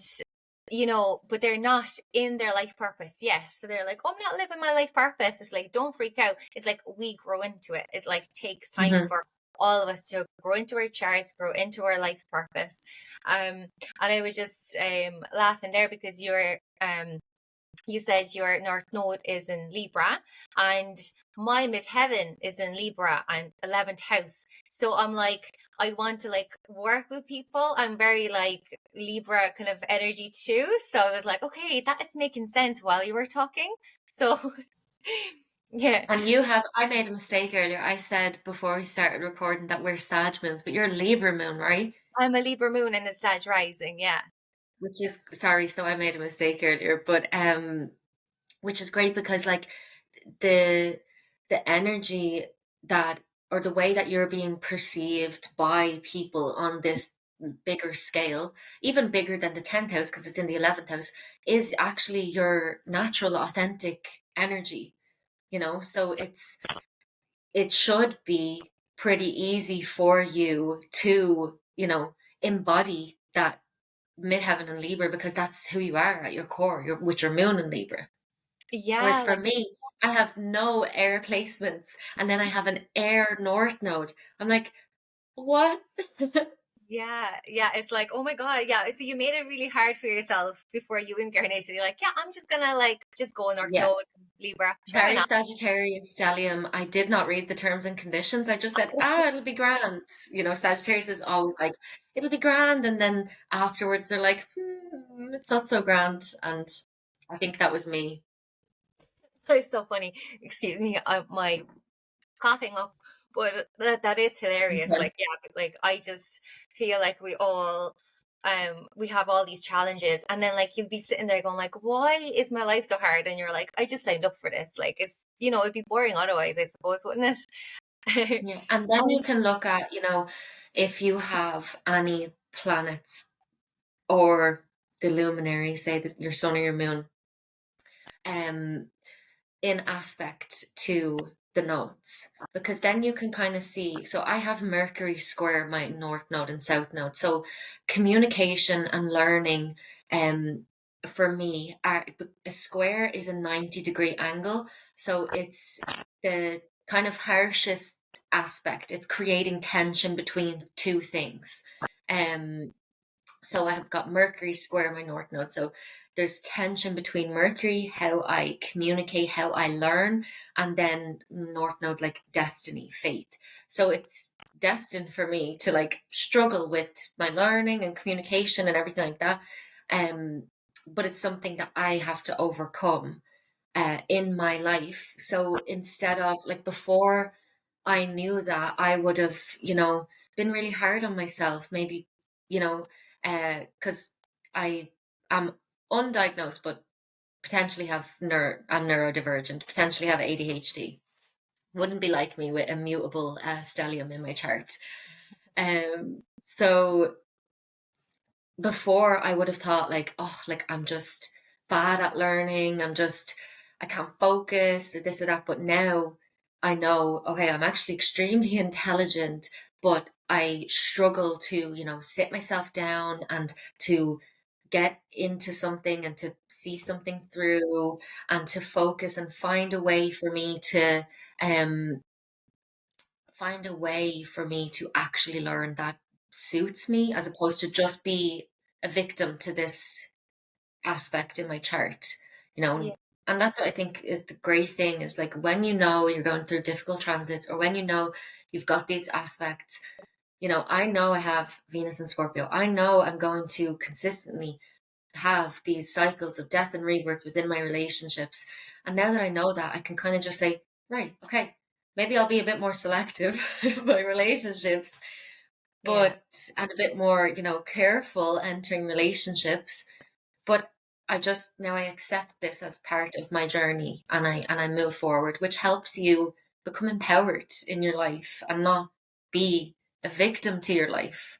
Speaker 1: but they're not in their life purpose yet. So they're like, I'm not living my life purpose. It's like, don't freak out. It's like we grow into it. It like takes time for all of us to grow into our charts, grow into our life's purpose. And I was just laughing there because you're you said your North Node is in Libra, and my midheaven is in Libra and 11th house. So I'm like, I want to like work with people. I'm very like Libra kind of energy too. So I was like, okay, that is making sense while you were talking. So yeah.
Speaker 2: And I made a mistake earlier. I said before we started recording that we're Sag moons, but you're Libra moon, right?
Speaker 1: I'm a Libra moon and a Sag rising, yeah.
Speaker 2: Which is, sorry, so I made a mistake earlier, but which is great because like the energy that, or the way that you're being perceived by people on this bigger scale, even bigger than the 10th house because it's in the 11th house, is actually your natural authentic energy, you know? So it should be pretty easy for you to, you know, embody that midheaven in Libra because that's who you are at your core, with your moon in Libra. Whereas
Speaker 1: Yeah,
Speaker 2: for
Speaker 1: like
Speaker 2: me, I have no air placements and then I have an air north node. I'm like, what?
Speaker 1: yeah, it's like, oh my God, yeah. So you made it really hard for yourself before you incarnated. You're like, yeah, I'm just gonna like just go North
Speaker 2: Yeah,
Speaker 1: Node, Libra. Sure, why
Speaker 2: very
Speaker 1: not?
Speaker 2: Sagittarius stellium. I did not read the terms and conditions. I just said, it'll be grand. You know, Sagittarius is always like, it'll be grand. And then afterwards they're like, it's not so grand. And I think that was me.
Speaker 1: It's so funny. Excuse me, my coughing up, but that is hilarious.
Speaker 2: Okay.
Speaker 1: Like, yeah, like I just feel like we have all these challenges, and then like you'll be sitting there going like, why is my life so hard? And you're like, I just signed up for this. Like, it's, it'd be boring otherwise, I suppose, wouldn't it?
Speaker 2: Yeah. And then you
Speaker 1: um,
Speaker 2: can look at, you know, if you have any planets or the luminary, say that your sun or your moon, um, in aspect to the nodes, because then you can kind of see. So I have Mercury square my north node and south node. So communication and learning, for me, a square is a 90-degree angle. So it's the kind of harshest aspect. It's creating tension between two things. Um, so I've got Mercury square my north node. So there's tension between Mercury, how I communicate, how I learn, and then north node, like destiny, faith. So it's destined for me to like struggle with my learning and communication and everything like that. Um, but it's something that I have to overcome in my life. So instead of like before I knew that, I would have, you know, been really hard on myself, maybe, you know, because I am undiagnosed, but potentially have I'm neurodivergent, potentially have ADHD. Wouldn't be like me with a mutable stellium in my chart. So before I would have thought like, oh, like I'm just bad at learning. I can't focus or this or that. But now I know, okay, I'm actually extremely intelligent, but I struggle to, you know, sit myself down and to get into something and to see something through and to focus and um find a way for me to actually learn that suits me as opposed to just be a victim to this aspect in my chart, you know.
Speaker 1: yeah,
Speaker 2: And that's what I think is the great thing is like when you know you're going through difficult transits or when you know you've got these aspects, you know, I know I have Venus and Scorpio. I know I'm going to consistently have these cycles of death and rebirth within my relationships. And now that I know that, I can kind of just say, right, okay, maybe I'll be a bit more selective in my relationships,
Speaker 1: yeah.
Speaker 2: but and a bit more, you know, careful entering relationships. But I just now I accept this as part of my journey and I move forward, which helps you become empowered in your life and not be a victim to your life.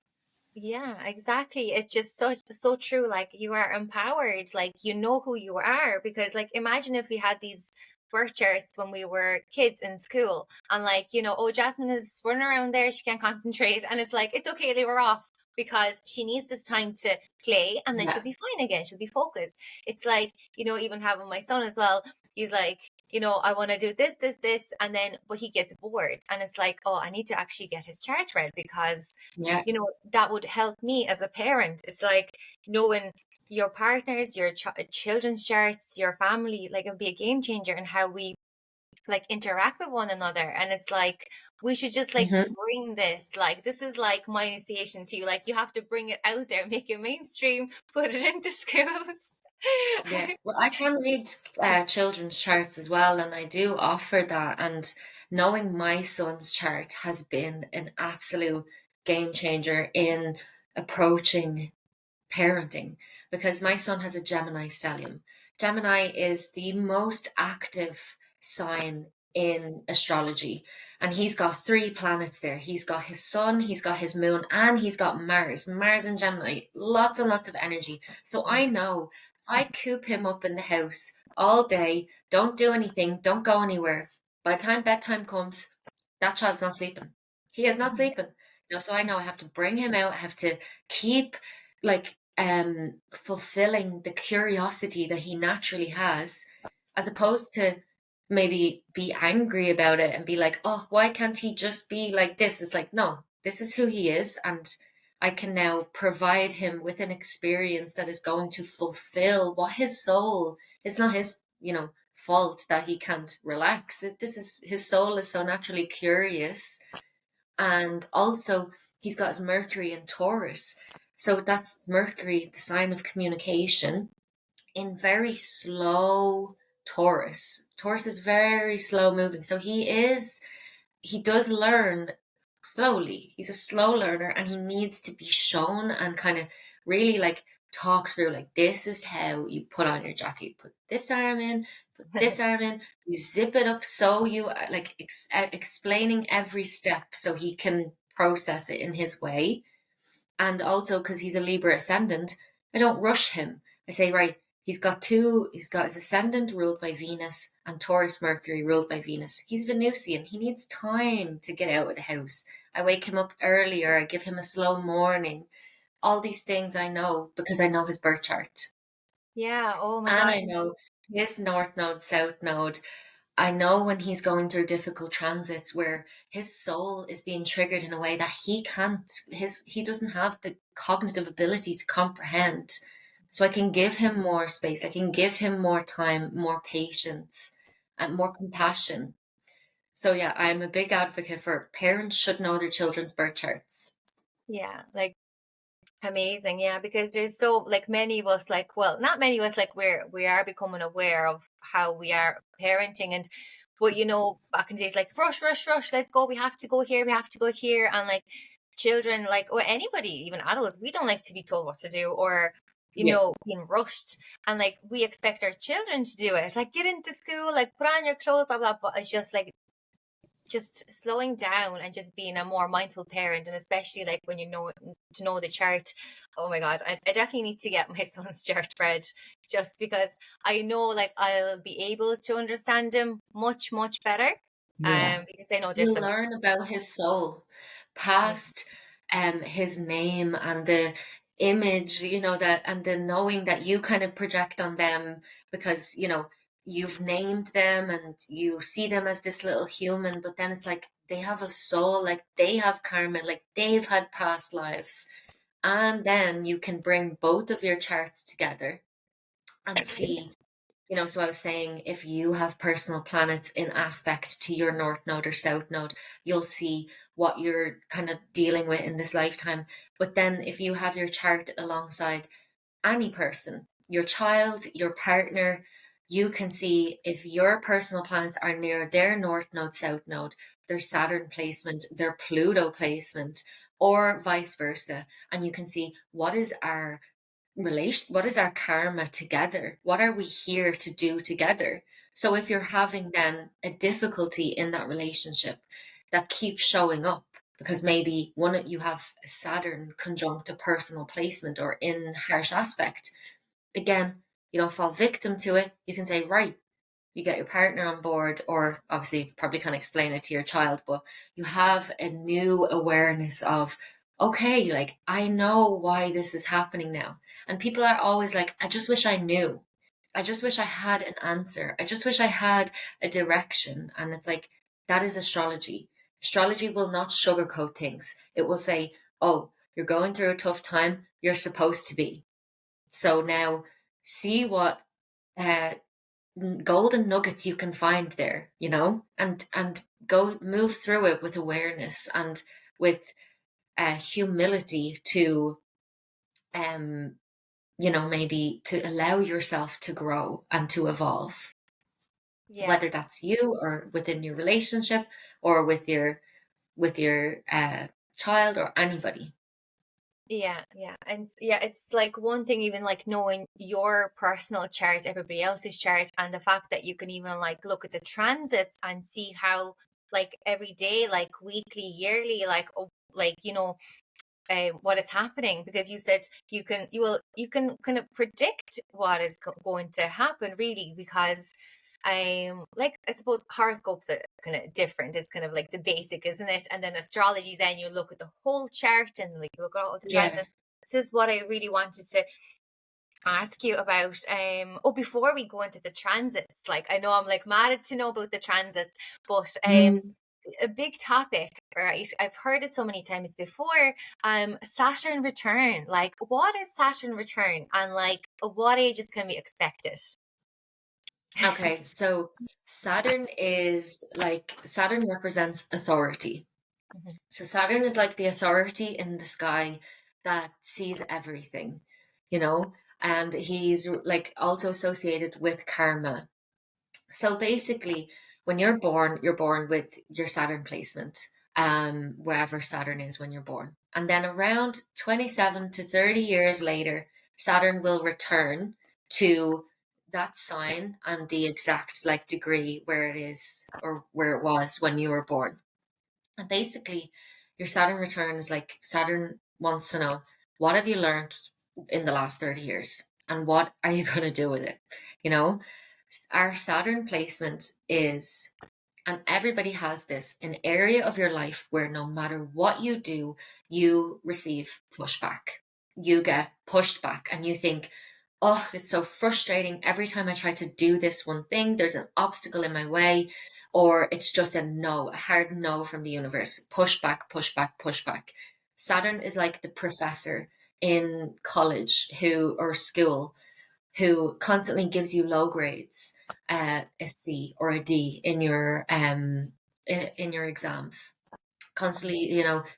Speaker 1: Yeah, exactly. It's just so true. Like you are empowered, like you know who you are. Because like imagine if we had these birth charts when we were kids in school and like, oh, Jasmine is running around there, she can't concentrate. And it's like, it's okay, they were off because she needs this time to play and then
Speaker 2: Yeah.
Speaker 1: she'll be fine again. She'll be focused. It's like, even having my son as well, he's like, I want to do this, and then, but he gets bored. And it's like, oh, I need to actually get his chart read because
Speaker 2: Yeah.
Speaker 1: that would help me as a parent. It's like knowing your partners, your children's charts, your family, like it'll be a game changer in how we like interact with one another. And it's like we should just like
Speaker 2: Hmm.
Speaker 1: bring this, like this is like my initiation to you, like you have to bring it out there, make it mainstream, put it into schools.
Speaker 2: Yeah, well, I can read children's charts as well, and I do offer that. And knowing my son's chart has been an absolute game changer in approaching parenting, because my son has a Gemini stellium. Gemini is the most active sign in astrology, and he's got three planets there. He's got his sun, he's got his moon, and he's got Mars. Mars in Gemini, lots and lots of energy. So I know if I coop him up in the house all day, don't do anything, don't go anywhere, by the time bedtime comes, that child's not sleeping. He is not sleeping. So I know I have to bring him out. I have to keep like fulfilling the curiosity that he naturally has, as opposed to maybe be angry about it and be like, oh, why can't he just be like this? It's like, no, this is who he is, and I can now provide him with an experience that is going to fulfill what his soul. It's not his fault that he can't relax. This is his soul is so naturally curious. And also he's got his Mercury in Taurus. So that's Mercury, the sign of communication, in very slow Taurus. Taurus is very slow moving. So he does learn slowly. He's a slow learner, and he needs to be shown and kind of really like talk through, like, this is how you put on your jacket. You put this arm in, put this arm in, you zip it up, so you like explaining every step so he can process it in his way. And also because he's a Libra ascendant, I don't rush him. I say, right, he's got his ascendant ruled by Venus and Taurus Mercury ruled by Venus. He's Venusian. He needs time to get out of the house. I wake him up earlier. I give him a slow morning. All these things I know because I know his birth chart.
Speaker 1: Yeah, oh my
Speaker 2: And
Speaker 1: God.
Speaker 2: I know his north node, south node. I know when he's going through difficult transits where his soul is being triggered in a way that he doesn't have the cognitive ability to comprehend. So I can give him more space, I can give him more time, more patience, and more compassion. So yeah, I'm a big advocate for parents should know their children's birth charts.
Speaker 1: Yeah, like amazing. Yeah, because there's so like many of us, like, well, not many of us, like we are becoming aware of how we are parenting. And but back in the days, like rush, rush, rush, let's go, we have to go here, we have to go here. And like children, like, or anybody, even adults, we don't like to be told what to do, or
Speaker 2: Yeah.
Speaker 1: being rushed. And like we expect our children to do it, like get into school, like put on your clothes, blah blah. But it's just like just slowing down and just being a more mindful parent. And especially like when to know the chart. Oh my God, I definitely need to get my son's chart read, just because I know like I'll be able to understand him much much better,
Speaker 2: Yeah.
Speaker 1: because I know
Speaker 2: You
Speaker 1: there's some.
Speaker 2: learn about his soul past his name and the image, that, and the knowing that you kind of project on them because, you've named them and you see them as this little human, but then it's like they have a soul, like they have karma, like they've had past lives. And then you can bring both of your charts together and see. So I was saying, if you have personal planets in aspect to your North Node or South Node, you'll see what you're kind of dealing with in this lifetime. But then if you have your chart alongside any person, your child, your partner, you can see if your personal planets are near their North Node, South Node, their Saturn placement, their Pluto placement, or vice versa. And you can see what is our karma together, what are we here to do together. So if you're having then a difficulty in that relationship that keeps showing up because maybe you have a Saturn conjunct a personal placement or in harsh aspect, again, you don't fall victim to it. You can say, right, you get your partner on board, or obviously you probably can't explain it to your child, but you have a new awareness of, okay, like I know why this is happening now. And people are always like, I just wish I knew. I just wish I had an answer. I just wish I had a direction. And it's like, that is astrology. Astrology will not sugarcoat things. It will say, oh, you're going through a tough time. You're supposed to be. So now see what golden nuggets you can find there, and go move through it with awareness and with humility to maybe to allow yourself to grow and to evolve,
Speaker 1: Yeah.
Speaker 2: whether that's you or within your relationship or with your child or anybody.
Speaker 1: Yeah, yeah. And yeah, it's like one thing even like knowing your personal chart, everybody else's chart, and the fact that you can even like look at the transits and see how like every day, like weekly, yearly, like what is happening, because you said you can kind of predict what is going to happen, really, because like I suppose horoscopes are kind of different. It's kind of like the basic, isn't it? And then astrology, then you look at the whole chart and like look at all the
Speaker 2: Yeah.
Speaker 1: transits. This is what I really wanted to ask you about. Before we go into the transits, like I know I'm like mad to know about the transits, but
Speaker 2: Mm.
Speaker 1: a big topic, right? I've heard it so many times before. Saturn return. Like, what is Saturn return, and like, what ages can we expect it?
Speaker 2: Okay, so Saturn represents authority.
Speaker 1: Mhm.
Speaker 2: So Saturn is like the authority in the sky that sees everything, you know, and he's like also associated with karma. So basically, when you're born with your Saturn placement, wherever Saturn is when you're born. And then around 27 to 30 years later, Saturn will return to that sign and the exact like degree where it is or where it was when you were born. And basically, your Saturn return is like Saturn wants to know, what have you learned in the last 30 years? And what are you going to do with it? You know, our Saturn placement is, and everybody has this, an area of your life where no matter what you do, you receive pushback. You get pushed back and you think, oh, it's so frustrating. Every time I try to do this one thing, there's an obstacle in my way, or it's just a no, a hard no from the universe. Push back, push back, push back. Saturn is like the professor in college or school who constantly gives you low grades, a C or a D in your exams, constantly,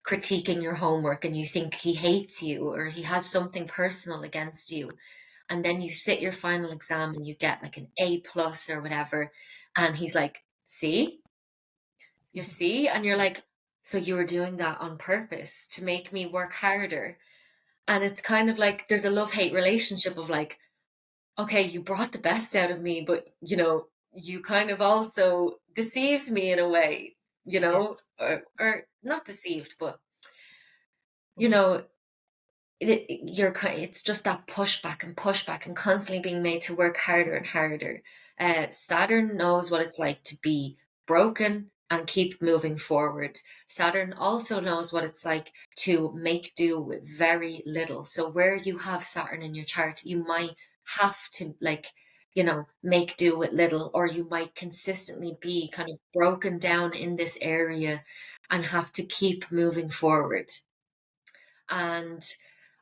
Speaker 2: critiquing your homework, and you think he hates you or he has something personal against you. And then you sit your final exam and you get like an A plus or whatever. And he's like, see, you see? And you're like, so you were doing that on purpose to make me work harder. And it's kind of like there's a love-hate relationship of like, okay, you brought the best out of me, but you kind of also deceived me in a way,
Speaker 1: Yeah.
Speaker 2: or not deceived, but you
Speaker 1: Mhm.
Speaker 2: know, it's just that pushback and constantly being made to work harder and harder. Saturn knows what it's like to be broken and keep moving forward. Saturn also knows what it's like to make do with very little. So where you have Saturn in your chart, you might have to make do with little, or you might consistently be kind of broken down in this area and have to keep moving forward. And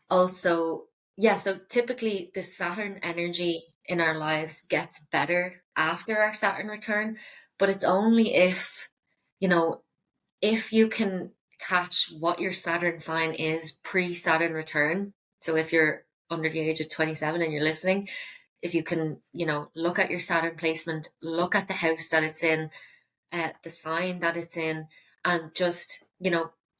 Speaker 2: also, yeah, so typically the Saturn energy in our lives gets better after our Saturn return, but it's only you know, if you can catch what your Saturn sign is pre-Saturn return. So if you're under the age of 27 and you're listening, if you can, look at your Saturn placement, look at the house that it's in, the sign that it's in, and just,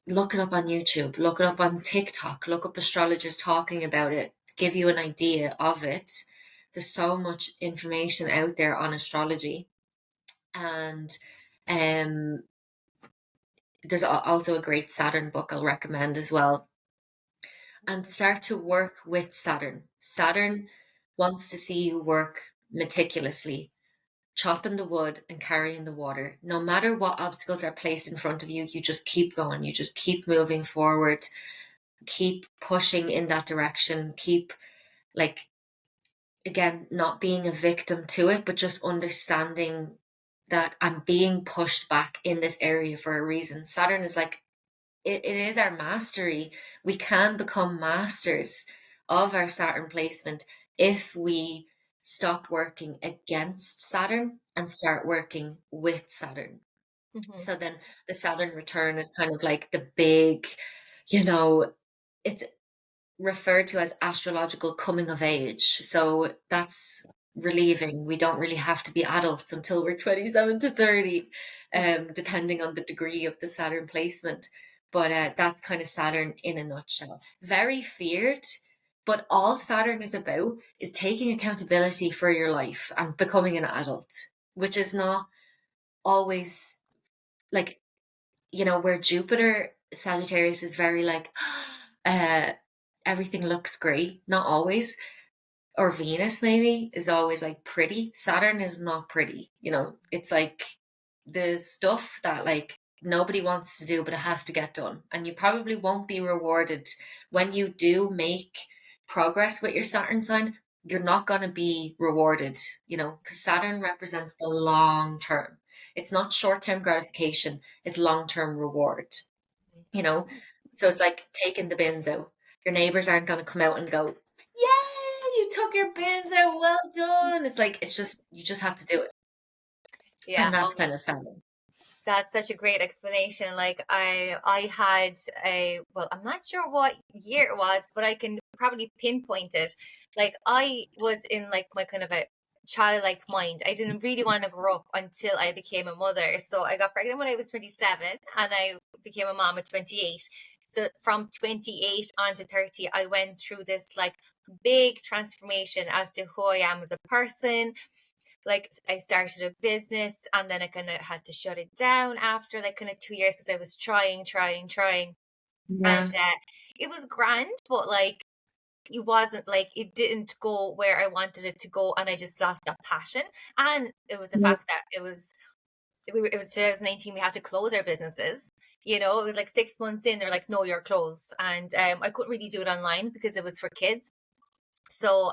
Speaker 2: look it up on YouTube, look it up on TikTok, look up astrologers talking about it, give you an idea of it. There's so much information out there on astrology. And um, there's also a great Saturn book I'll recommend as well. And start to work with Saturn. Saturn wants to see you work meticulously, chopping the wood and carrying the water. No matter what obstacles are placed in front of you, you just keep going. You just keep moving forward, keep pushing in that direction, keep, like, again, not being a victim to it, but just understanding that I'm being pushed back in this area for a reason. Saturn is like, it is our mastery. We can become masters of our Saturn placement if we stop working against Saturn and start working with Saturn.
Speaker 1: Mm-hmm.
Speaker 2: So then the Saturn return is kind of like the big, you know, it's referred to as astrological coming of age. So that's relieving. We don't really have to be adults until we're 27 to 30, depending on the degree of the Saturn placement. But that's kind of Saturn in a nutshell. Very feared, but all Saturn is about is taking accountability for your life and becoming an adult, which is not always like, where Jupiter, Sagittarius is very like, uh, everything looks great. Not always. Or Venus maybe is always like pretty. Saturn is not pretty. It's like the stuff that like nobody wants to do, but it has to get done. And you probably won't be rewarded when you do make progress with your Saturn sign. You're not going to be rewarded, because Saturn represents the long term. It's not short term gratification, it's long term reward, you know? So it's like taking the bins out. Your neighbors aren't going to come out and go, "Yay, you took your bins out, well done." It's like, you just have to do it.
Speaker 1: Yeah.
Speaker 2: And that's kind of sad.
Speaker 1: That's such a great explanation. Like I had well, I'm not sure what year it was, but I can probably pinpoint it. Like I was in like my kind of a childlike mind. I didn't really want to grow up until I became a mother. So I got pregnant when I was 27 and I became a mom at 28. So from 28 on to 30, I went through this like big transformation as to who I am as a person. Like I started a business and then I kind of had to shut it down after like kind of 2 years because I was trying. And
Speaker 2: Yeah.
Speaker 1: it was grand, but like it wasn't like it didn't go where I wanted it to go, and I just lost that passion. And it was the
Speaker 2: Yeah.
Speaker 1: fact that it was 2019. We had to close our businesses. It was like 6 months in. They're like, no, you're closed, and I couldn't really do it online because it was for kids. So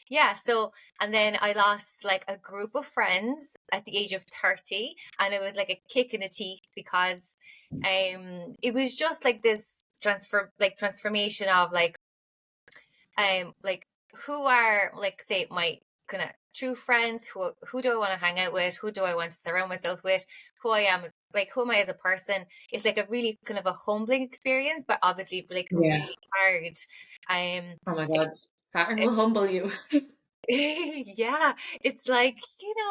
Speaker 1: yeah, so and then I lost like a group of friends at the age of 30, and it was like a kick in the teeth because it was just like this transformation of like who are like say my kind of true friends, who do I want to hang out with, who do I want to surround myself with, who I am like who am I as a person. It's like a really kind of a humbling experience, but obviously like
Speaker 2: Yeah.
Speaker 1: really hard.
Speaker 2: Oh my God. Saturn will
Speaker 1: It's
Speaker 2: humble you.
Speaker 1: yeah, it's like,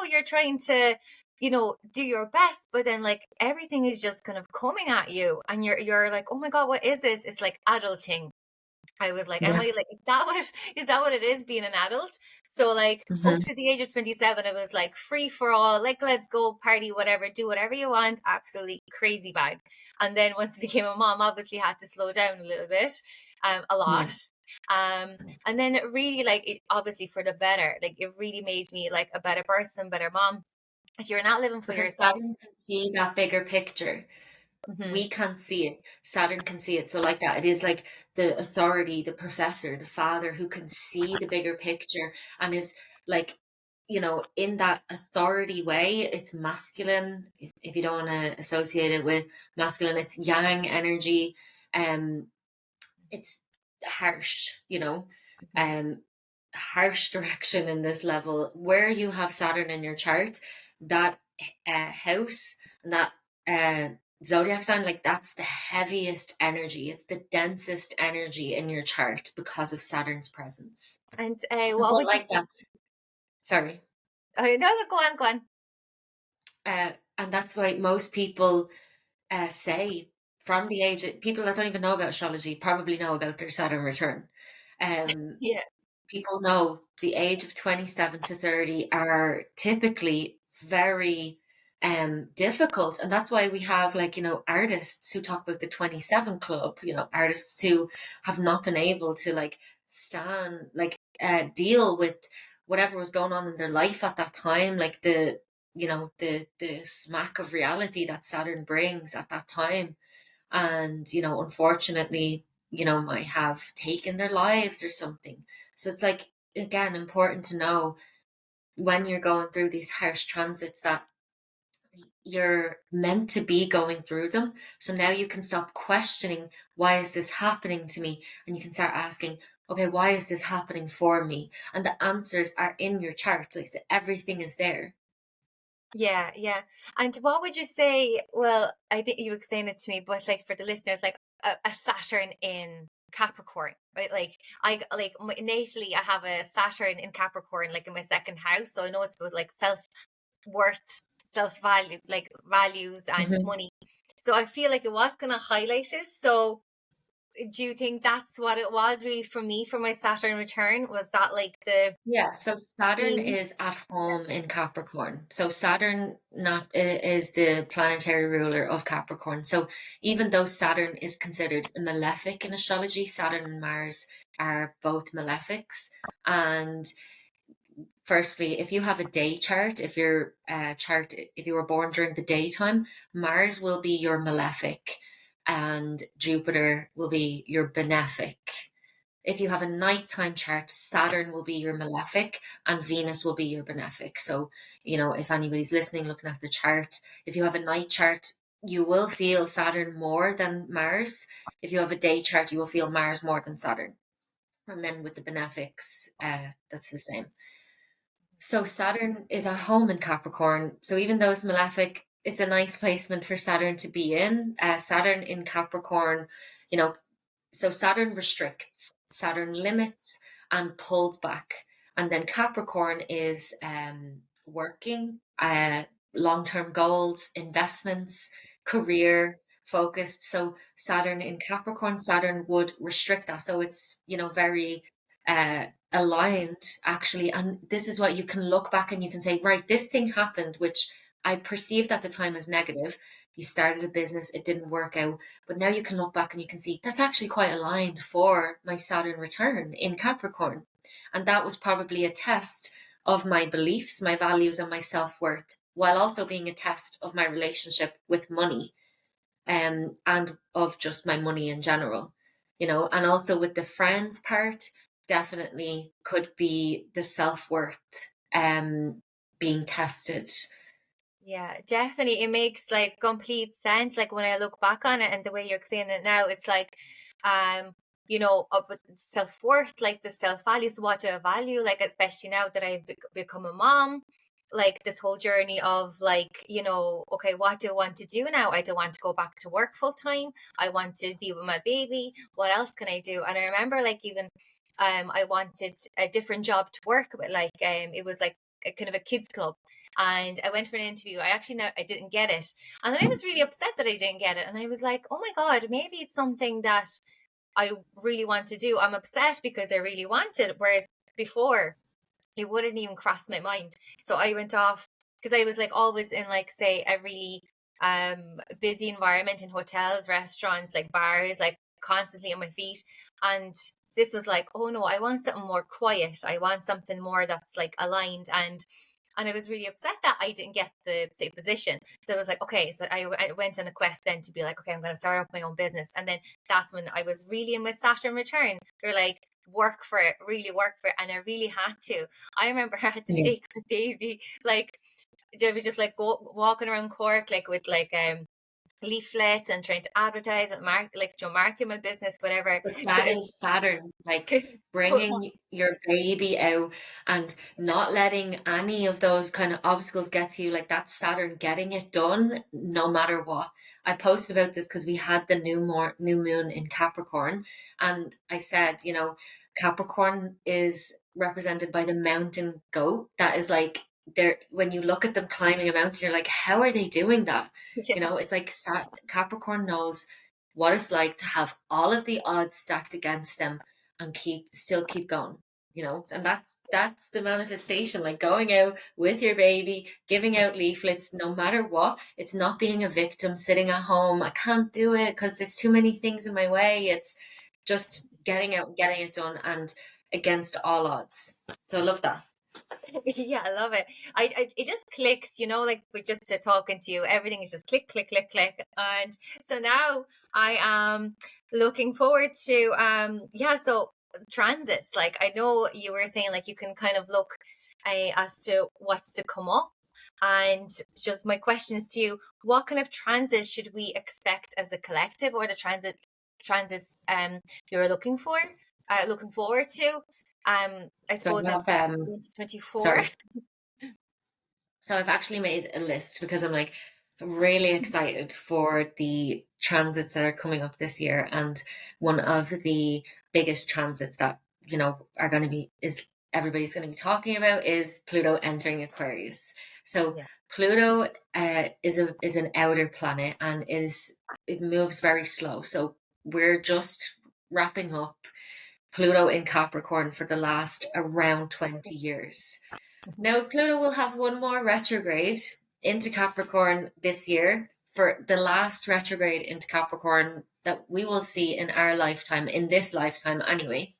Speaker 1: you're trying to, do your best, but then like everything is just kind of coming at you and you're like, "Oh my God, what is this?" It's like adulting. I was like, am
Speaker 2: Yeah.
Speaker 1: I like, is that what it is being an adult? So like up
Speaker 2: Hmm.
Speaker 1: to the age of 27, it was like free for all, like let's go party, whatever, do whatever you want, absolutely crazy vibe. And then once I became a mom, obviously had to slow down a little bit, a
Speaker 2: Yeah.
Speaker 1: lot. Um, and then it really like it obviously for the better, like it really made me like a better person, better mom. So you're not living for
Speaker 2: Because
Speaker 1: yourself.
Speaker 2: Saturn can see that bigger picture.
Speaker 1: Hmm.
Speaker 2: We can't see it. Saturn can see it. So like that, it is like the authority, the professor, the father who can see the bigger picture and is like, in that authority way. It's masculine. If you don't want to associate it with masculine, it's yang energy. It's harsh, um, harsh direction in this level. Where you have Saturn in your chart, that house and that uh, zodiac sign, like that's the heaviest energy. It's the densest energy in your chart because of Saturn's presence.
Speaker 1: And what
Speaker 2: But
Speaker 1: would you
Speaker 2: like
Speaker 1: say?
Speaker 2: that, sorry.
Speaker 1: Oh, no, go on.
Speaker 2: And that's why most people say from the age people that don't even know about astrology probably know about their Saturn return. Um,
Speaker 1: Yeah.
Speaker 2: People know the age of 27 to 30 are typically very difficult, and that's why we have like artists who talk about the 27 club, artists who have not been able to like stand like deal with whatever was going on in their life at that time, like the smack of reality that Saturn brings at that time, and unfortunately might have taken their lives or something. So it's like, again, important to know when you're going through these harsh transits that you're meant to be going through them. So now you can stop questioning, why is this happening to me? And you can start asking, okay, why is this happening for me? And the answers are in your chart. Like, so everything is there.
Speaker 1: Yeah, yeah. And what would you say? Well, I think you explained it to me, but like for the listeners, like a Saturn in Capricorn, right? Like innately, I have a Saturn in Capricorn, like in my second house. So I know it's about like self worth, self value, like values and
Speaker 2: Mhm.
Speaker 1: money. So I feel like it was going to highlight it. So do you think that's what it was really for me for my Saturn return? Was that like the
Speaker 2: Yeah, so Saturn
Speaker 1: theme?
Speaker 2: is at home in Capricorn. So Saturn not is the planetary ruler of Capricorn. So even though Saturn is considered a malefic in astrology, Saturn and Mars are both malefics. And firstly, if you have a day chart, if you were born during the daytime, Mars will be your malefic and Jupiter will be your benefic. If you have a nighttime chart, Saturn will be your malefic and Venus will be your benefic. So, if anybody's listening, looking at the chart, if you have a night chart, you will feel Saturn more than Mars. If you have a day chart, you will feel Mars more than Saturn. And then with the benefics, that's the same. So Saturn is at home in Capricorn. So even though it's malefic, it's a nice placement for Saturn to be in. Saturn in Capricorn, you know, so Saturn restricts, Saturn limits and pulls back. And then Capricorn is working, long-term goals, investments, career focused. So Saturn in Capricorn, Saturn would restrict that. So it's, very aligned actually. And this is what you can look back and you can say, right, this thing happened, which I perceived at the time as negative. You started a business, it didn't work out, but now you can look back and you can see that's actually quite aligned for my Saturn return in Capricorn. And that was probably a test of my beliefs, my values, and my self worth, while also being a test of my relationship with money, and of just my money in general, and also with the friends part, definitely could be the self worth being tested.
Speaker 1: Yeah, definitely. It makes like complete sense. Like when I look back on it and the way you're explaining it now, it's like, but self-worth, like the self-value. So what do I value? Like, especially now that I've become a mom, like this whole journey of like, okay, what do I want to do now? I don't want to go back to work full time. I want to be with my baby. What else can I do? And I remember like even, I wanted a different job to work with, like, it was like a kind of a kids club, and I went for an interview. I didn't get it, and then I was really upset that I didn't get it, and I was like, oh my god, maybe it's something that I really want to do. I'm upset because I really want it, whereas before it wouldn't even cross my mind. So I went off because I was like always in like say a really busy environment in hotels, restaurants, like bars, like constantly on my feet. And this was like, oh no, I want something more quiet. I want something more that's like aligned. And I was really upset that I didn't get the say position. So I was like, okay, so I went on a quest then to be like, okay, I'm going to start up my own business. And then that's when I was really in my Saturn return. They're like, work for it, really work for it. And I really had to. I remember I had to
Speaker 2: Yeah.
Speaker 1: take my baby, like, I was just like walking around Cork, like with like leaflets and trying to advertise and market my business, whatever.
Speaker 2: But
Speaker 1: So
Speaker 2: that is Saturn, like
Speaker 1: but
Speaker 2: bringing your baby out and not letting any of those kind of obstacles get to you. Like that's Saturn getting it done no matter what. I posted about this because we had the new moon in Capricorn, and I said, Capricorn is represented by the mountain goat. That is like there when you look at them climbing a mountain, you're like, how are they doing that?
Speaker 1: yeah.
Speaker 2: It's like Capricorn knows what it's like to have all of the odds stacked against them and keep going, and that's the manifestation, like going out with your baby, giving out leaflets no matter what. It's not being a victim sitting at home, I can't do it because there's too many things in my way. It's just getting out and getting it done, and against all odds. So I love that.
Speaker 1: Yeah, I love it. It just clicks, like with just talking to you, everything is just click, click, click, click. And so now I am looking forward to so transits. Like I know you were saying like you can kind of look as to what's to come up. And just my question is to you, what kind of transits should we expect as a collective, or the transits you're looking for? looking forward to. I
Speaker 2: So
Speaker 1: suppose
Speaker 2: I
Speaker 1: in
Speaker 2: have,
Speaker 1: 2024.
Speaker 2: sorry. So I've actually made a list because I'm like really excited for the transits that are coming up this year. And one of the biggest transits that, are going to be, is everybody's going to be talking about, is Pluto entering Aquarius. So
Speaker 1: Yeah.
Speaker 2: Pluto is an outer planet, and it moves very slow. So we're just wrapping up Pluto in Capricorn for the last around 20 years. Now, Pluto will have one more retrograde into Capricorn this year, for the last retrograde into Capricorn that we will see in our lifetime, in this lifetime anyway.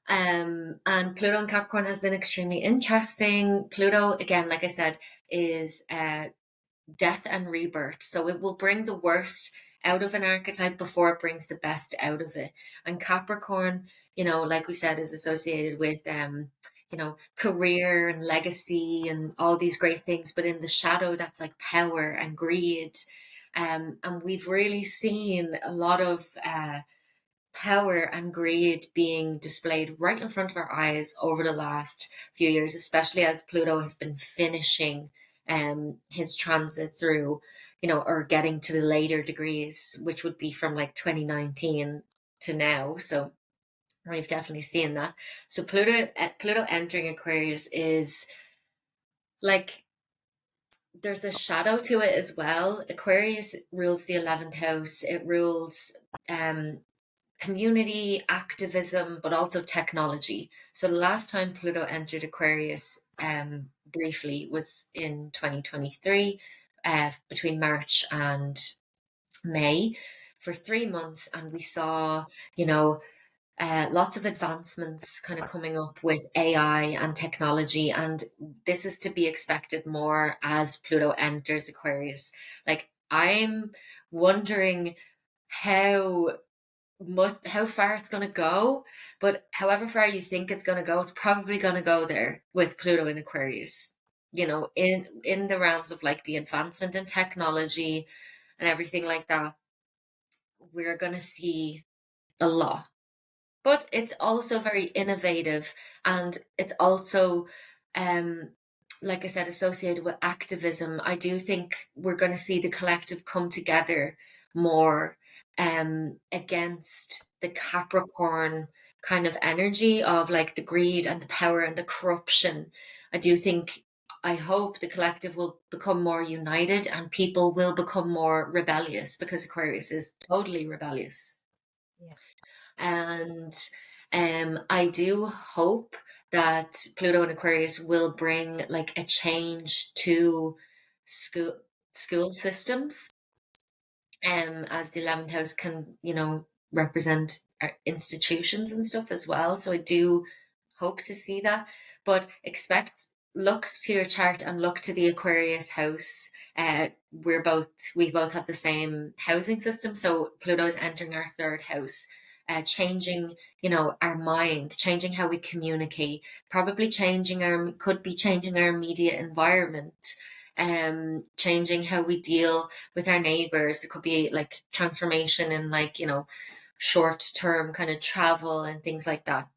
Speaker 2: And Pluto in Capricorn has been extremely interesting. Pluto, again, like I said, is death and rebirth. So it will bring the worst out of an archetype before it brings the best out of it. And Capricorn, like we said, is associated with career and legacy and all these great things, but in the shadow, that's like power and greed. And we've really seen a lot of power and greed being displayed right in front of our eyes over the last few years, especially as Pluto has been finishing his transit through, or getting to the later degrees, which would be from like 2019 to now. So we've definitely seen that. So Pluto entering Aquarius is like, there's a shadow to it as well. Aquarius rules the 11th house. It rules community, activism, but also technology. So the last time Pluto entered Aquarius briefly was in 2023, between March and May, for 3 months. And we saw, lots of advancements kind of coming up with AI and technology. And this is to be expected more as Pluto enters Aquarius. Like, I'm wondering how how far it's going to go, but however far you think it's going to go, it's probably going to go there with Pluto in Aquarius, in the realms of like the advancement in technology and everything like that. We're going to see a lot, but it's also very innovative, and it's also um like I said, associated with activism. I do think we're going to see the collective come together more against the Capricorn kind of energy of like the greed and the power and the corruption. I hope the collective will become more united, and people will become more rebellious, because Aquarius is totally rebellious.
Speaker 1: Yeah.
Speaker 2: And I do hope that Pluto and Aquarius will bring like a change to school systems, as the 11th house can, represent institutions and stuff as well. So I do hope to see that, but look to your chart and look to the Aquarius house. We both have the same housing system. So Pluto's entering our third house, changing, our mind, changing how we communicate, probably could be changing our immediate environment, changing how we deal with our neighbors. There could be like transformation in like, short term kind of travel and things like that.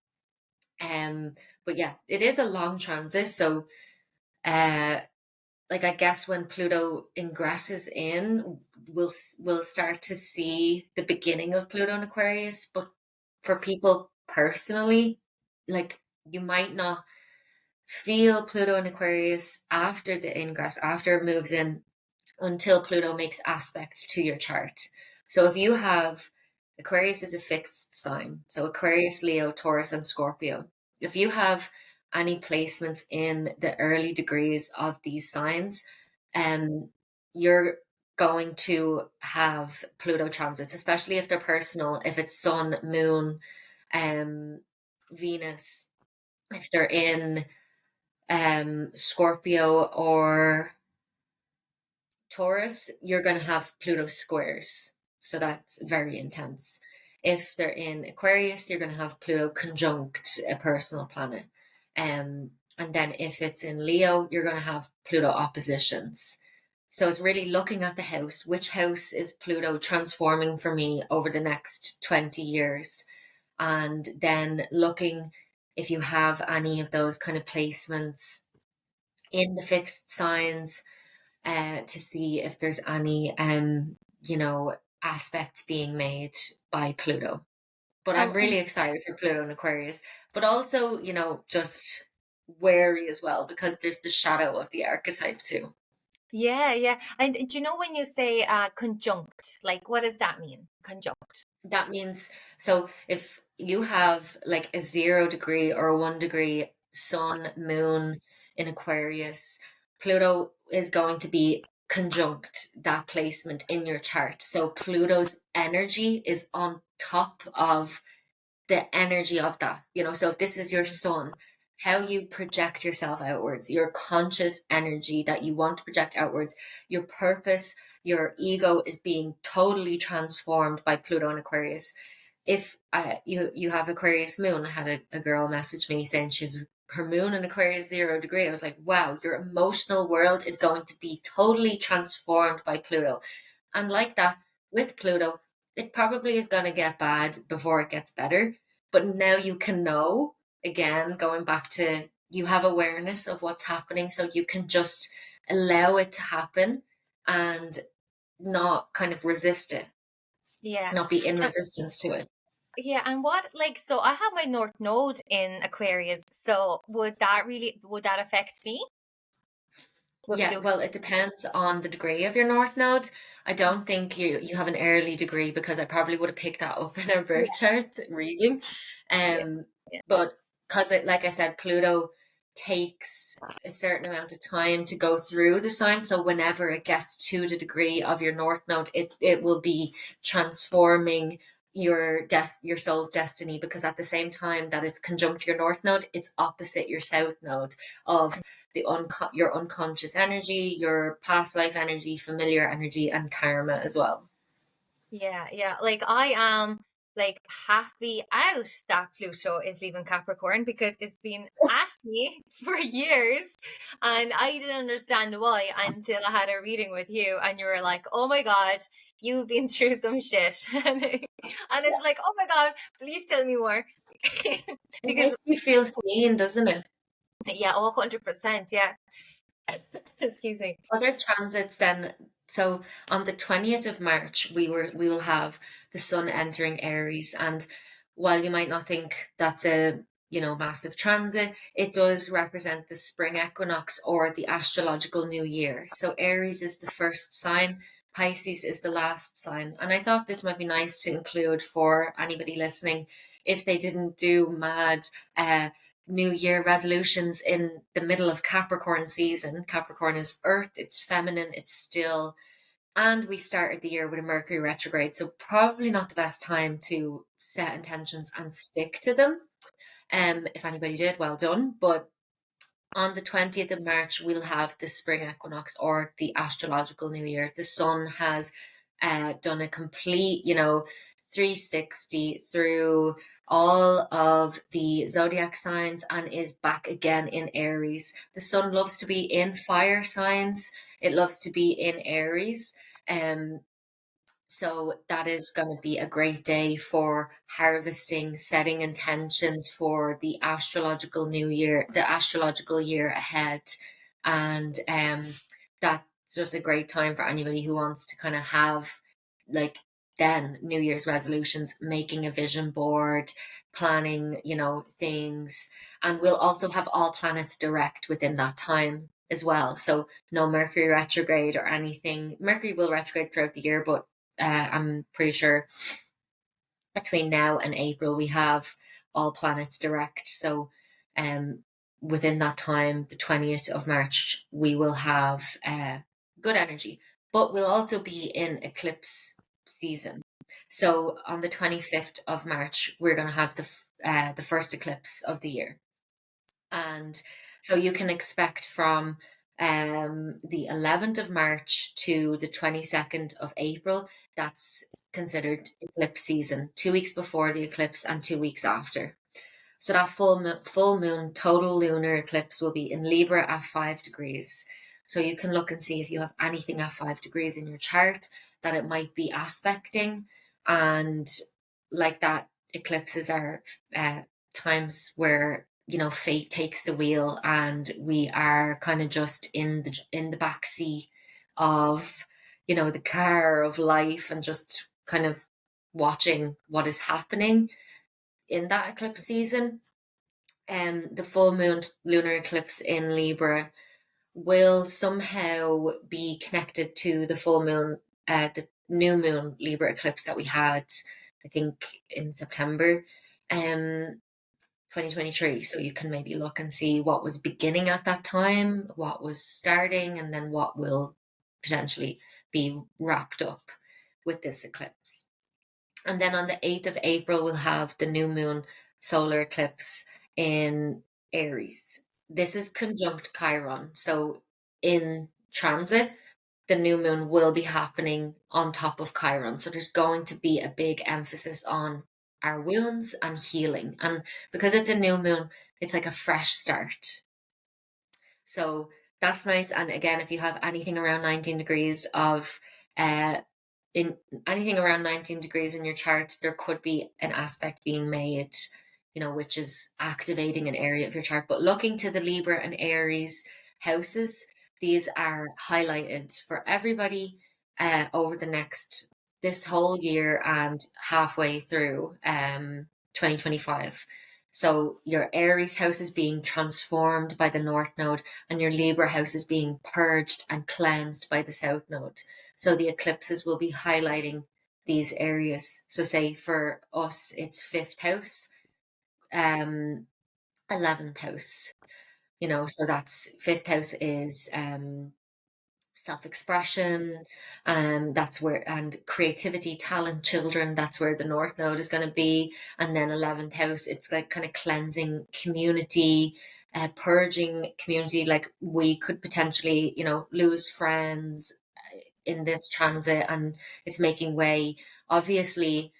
Speaker 2: But yeah, it is a long transit. So like, I guess when Pluto ingresses in, we'll start to see the beginning of Pluto in Aquarius. But for people personally, like, you might not feel Pluto in Aquarius after the ingress, after it moves in, until Pluto makes aspect to your chart. So if you have Aquarius is a fixed sign, so Aquarius, Leo, Taurus, and Scorpio. If you have any placements in the early degrees of these signs, you're going to have Pluto transits, especially if they're personal, if it's Sun, Moon, Venus, if they're in Scorpio or Taurus, you're going to have Pluto squares. So that's very intense. If they're in Aquarius, you're going to have Pluto conjunct a personal planet. And then if it's in Leo, you're going to have Pluto oppositions. So it's really looking at the house. Which house is Pluto transforming for me over the next 20 years? and then looking if you have any of those kind of placements in the fixed signs, to see if there's any, aspects being made by Pluto. But I'm
Speaker 1: And
Speaker 2: really excited for Pluto and Aquarius, but also, just wary as well, because there's the shadow of the archetype too.
Speaker 1: yeah. And do you know when you say conjunct, like what does that mean? Conjunct.
Speaker 2: That means, so if you have like a 0 degree or a 1 degree sun, moon in Aquarius, Pluto is going to be conjunct that placement in your chart. So Pluto's energy is on top of the energy of that. So if this is your sun, how you project yourself outwards, your conscious energy that you want to project outwards, your purpose, your ego is being totally transformed by Pluto and Aquarius. If you have Aquarius moon, I had a girl message me saying her moon in Aquarius 0 degree. I was like, wow, your emotional world is going to be totally transformed by Pluto. And like that, with Pluto, it probably is going to get bad before it gets better. But now you can know, again, going back to, you have awareness of what's happening, so you can just allow it to happen and not kind of resist it,
Speaker 1: Yeah.
Speaker 2: not be in resistance to it.
Speaker 1: Yeah, and what so I have my North Node in Aquarius. So would that affect me with
Speaker 2: Yeah,
Speaker 1: Pluto?
Speaker 2: well, it depends on the degree of your North Node. I don't think you have an early degree, because I probably would have picked that up in our birth chart reading.
Speaker 1: Yeah,
Speaker 2: Um,
Speaker 1: yeah,
Speaker 2: but because like I said, Pluto takes a certain amount of time to go through the sign. So whenever it gets to the degree of your North Node, it will be transforming your soul's destiny, because at the same time that it's conjunct your North Node, it's opposite your South Node of your unconscious energy, your past life energy, familiar energy, and karma as well.
Speaker 1: yeah. Like I am like happy out that Pluto is leaving Capricorn because it's been at me for years, and I didn't understand why until I had a reading with you, and you were like, "Oh my God, you've been through some shit," and it's like, "Oh my God, please tell me more,"
Speaker 2: It
Speaker 1: because
Speaker 2: makes you feel seen, doesn't it?
Speaker 1: yeah, 100%, yeah. Excuse me.
Speaker 2: Other transits then. So on the 20th of March, we will have the sun entering Aries. And while you might not think that's a, massive transit, it does represent the spring equinox or the astrological new year. So Aries is the first sign, Pisces is the last sign. And I thought this might be nice to include for anybody listening, if they didn't do mad New Year resolutions in the middle of Capricorn season. Capricorn is earth, it's feminine, it's still. And we started the year with a Mercury retrograde. So probably not the best time to set intentions and stick to them. If anybody did, well done. But on the 20th of March, we'll have the spring equinox or the astrological new year. The sun has done a complete, 360 through all of the zodiac signs and is back again in Aries. The sun loves to be in fire signs, it loves to be in Aries. So that is going to be a great day for harvesting, setting intentions for the astrological new year, the astrological year ahead. And that's just a great time for anybody who wants to kind of have like then New Year's resolutions, making a vision board, planning, things. And we'll also have all planets direct within that time as well. So no Mercury retrograde or anything. Mercury will retrograde throughout the year, but I'm pretty sure between now and April we have all planets direct. So within that time, the 20th of March, we will have good energy, but we'll also be in eclipse season. So on the 25th of March, we're going to have the first eclipse of the year. And so you can expect from the 11th of March to the 22nd of April, that's considered eclipse season, 2 weeks before the eclipse and 2 weeks after. So that full moon total lunar eclipse will be in Libra at 5 degrees. So you can look and see if you have anything at 5 degrees in your chart that it might be aspecting. And like that, eclipses are times where, you know, fate takes the wheel and we are kind of just in the back seat of, you know, the car of life, and just kind of watching what is happening in that eclipse season. The full moon lunar eclipse in Libra will somehow be connected to the full moon, the new moon Libra eclipse that we had, I think, in September 2023. So you can maybe look and see what was beginning at that time, what was starting, and then what will potentially be wrapped up with this eclipse. And then on the 8th of April, we'll have the new moon solar eclipse in Aries. This is conjunct Chiron. So in transit, the new moon will be happening on top of Chiron. So there's going to be a big emphasis on our wounds and healing. And because it's a new moon, it's like a fresh start. So that's nice. And again, if you have anything around 19 degrees of in anything around 19 degrees in your chart, there could be an aspect being made, you know, which is activating an area of your chart. But looking to the Libra and Aries houses, these are highlighted for everybody over this whole year and halfway through 2025. So your Aries house is being transformed by the North Node, and your Libra house is being purged and cleansed by the South Node. So the eclipses will be highlighting these areas. So say for us, it's 5th house, 11th house, you know, so that's 5th house is self-expression, that's where, and creativity, talent, children, that's where the North Node is going to be. And then 11th house, it's like kind of cleansing community, purging community. Like we could potentially, you know, lose friends in this transit, and it's making way obviously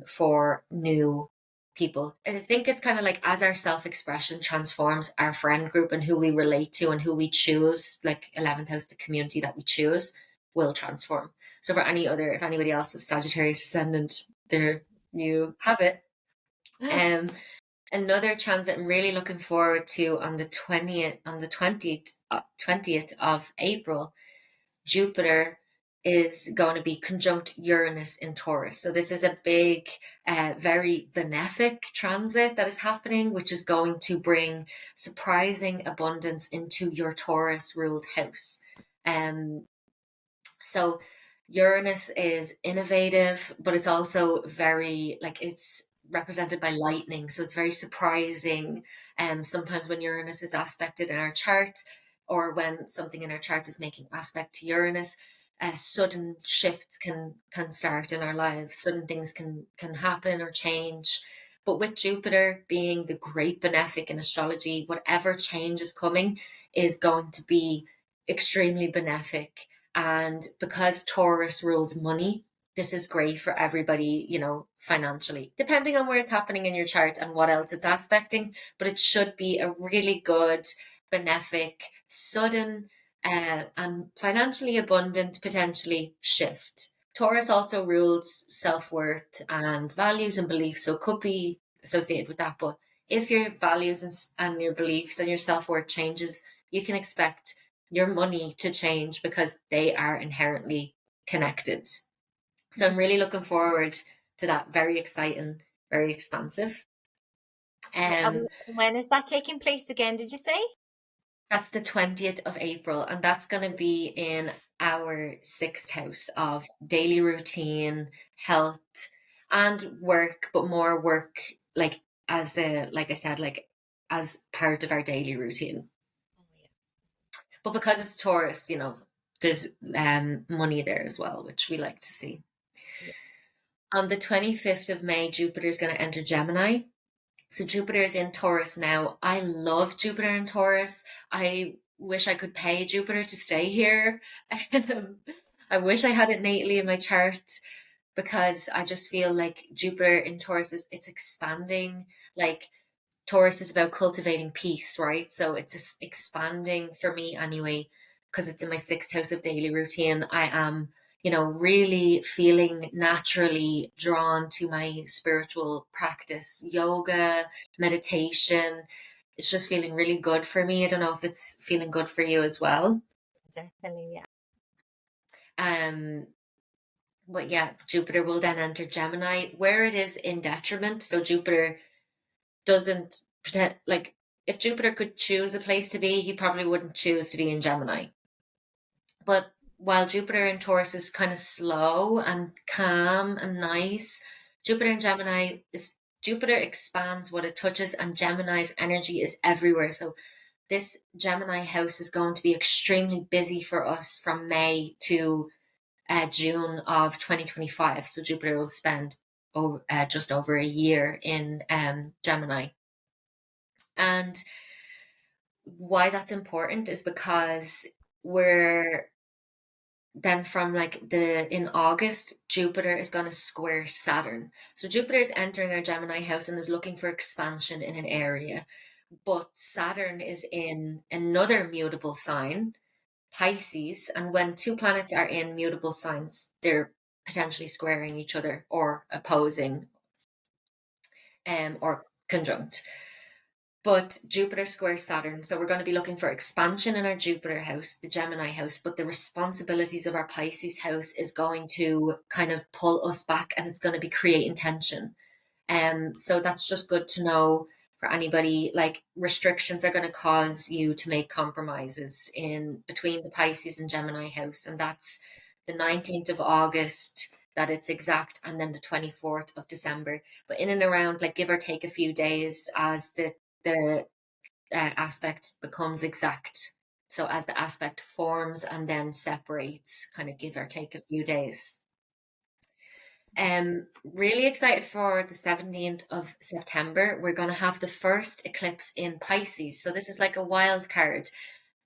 Speaker 2: for new people. I think it's kind of like as our self-expression transforms, our friend group and who we relate to and who we choose, like 11th house, the community that we choose, will transform. So for if anybody else is Sagittarius ascendant, there you have it. Another transit I'm really looking forward to on the 20th of April, Jupiter is going to be conjunct Uranus in Taurus. So this is a big, very benefic transit that is happening, which is going to bring surprising abundance into your Taurus ruled house. So Uranus is innovative, but it's also very, like, it's represented by lightning. So it's very surprising. Sometimes when Uranus is aspected in our chart, or when something in our chart is making aspect to Uranus, sudden shifts can start in our lives. Sudden things can happen or change. But with Jupiter being the great benefic in astrology, whatever change is coming is going to be extremely benefic. And because Taurus rules money, this is great for everybody, you know, financially, depending on where it's happening in your chart and what else it's aspecting. But it should be a really good, benefic, sudden, and financially abundant, potentially, shift. Taurus also rules self-worth and values and beliefs, so it could be associated with that. But if your values and your beliefs and your self-worth changes, you can expect your money to change because they are inherently connected. So I'm really looking forward to that. Very exciting, very expansive.
Speaker 1: When is that taking place again, did you say?
Speaker 2: That's the 20th of April, and that's going to be in our 6th house of daily routine, health, and work, but more work like like I said, like as part of our daily routine. But because it's Taurus, you know, there's money there as well, which we like to see. Yeah. On the 25th of May, Jupiter is going to enter Gemini. So Jupiter is in Taurus now. I love Jupiter in Taurus. I wish I could pay Jupiter to stay here. I wish I had it innately in my chart, because I just feel like Jupiter in Taurus it's expanding. Like Taurus is about cultivating peace, right? So it's expanding for me anyway, because it's in my 6th house of daily routine. I am, really feeling naturally drawn to my spiritual practice, yoga, meditation. It's just feeling really good for me. I don't know if it's feeling good for you as well.
Speaker 1: Definitely, yeah.
Speaker 2: But yeah, Jupiter will then enter Gemini, where it is in detriment. So Jupiter doesn't pretend, like, if Jupiter could choose a place to be, he probably wouldn't choose to be in Gemini. But while Jupiter in Taurus is kind of slow and calm and nice, Jupiter in Gemini is Jupiter expands what it touches, and Gemini's energy is everywhere. So this Gemini house is going to be extremely busy for us from May to June of 2025. So Jupiter will spend just over a year in Gemini. And why that's important is because we're then from in August, Jupiter is going to square Saturn. So Jupiter is entering our Gemini house and is looking for expansion in an area. But Saturn is in another mutable sign, Pisces. And when two planets are in mutable signs, they're potentially squaring each other or opposing or conjunct. But Jupiter squares Saturn, so we're going to be looking for expansion in our Jupiter house, the Gemini house, but the responsibilities of our Pisces house is going to kind of pull us back, and it's going to be creating tension. So that's just good to know for anybody. Like, restrictions are going to cause you to make compromises in between the Pisces and Gemini house, and that's the 19th of August that it's exact, and then the 24th of December. But in and around, like, give or take a few days as the aspect becomes exact. So as the aspect forms and then separates, kind of give or take a few days. Really excited for the 17th of September. We're going to have the first eclipse in Pisces. So this is like a wild card.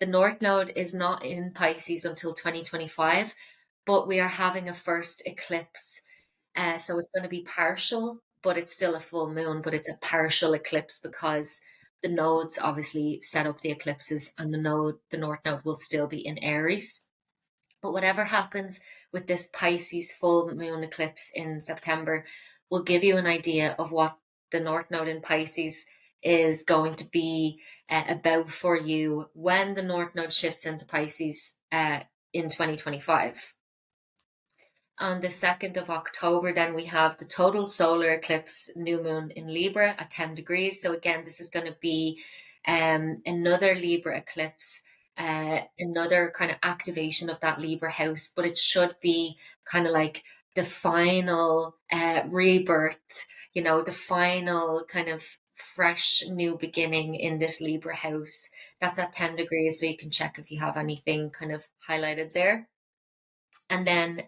Speaker 2: The North Node is not in Pisces until 2025, but we are having a first eclipse. So it's going to be partial, but it's still a full moon, but it's a partial eclipse because the nodes obviously set up the eclipses, and the North Node will still be in Aries. But whatever happens with this Pisces full moon eclipse in September will give you an idea of what the North Node in Pisces is going to be about for you when the North Node shifts into Pisces in 2025. On the 2nd of October, then we have the total solar eclipse, new moon in Libra at 10 degrees. So again, this is going to be another Libra eclipse, another kind of activation of that Libra house, but it should be kind of like the final rebirth, the final kind of fresh new beginning in this Libra house. That's at 10 degrees, so you can check if you have anything kind of highlighted there. And then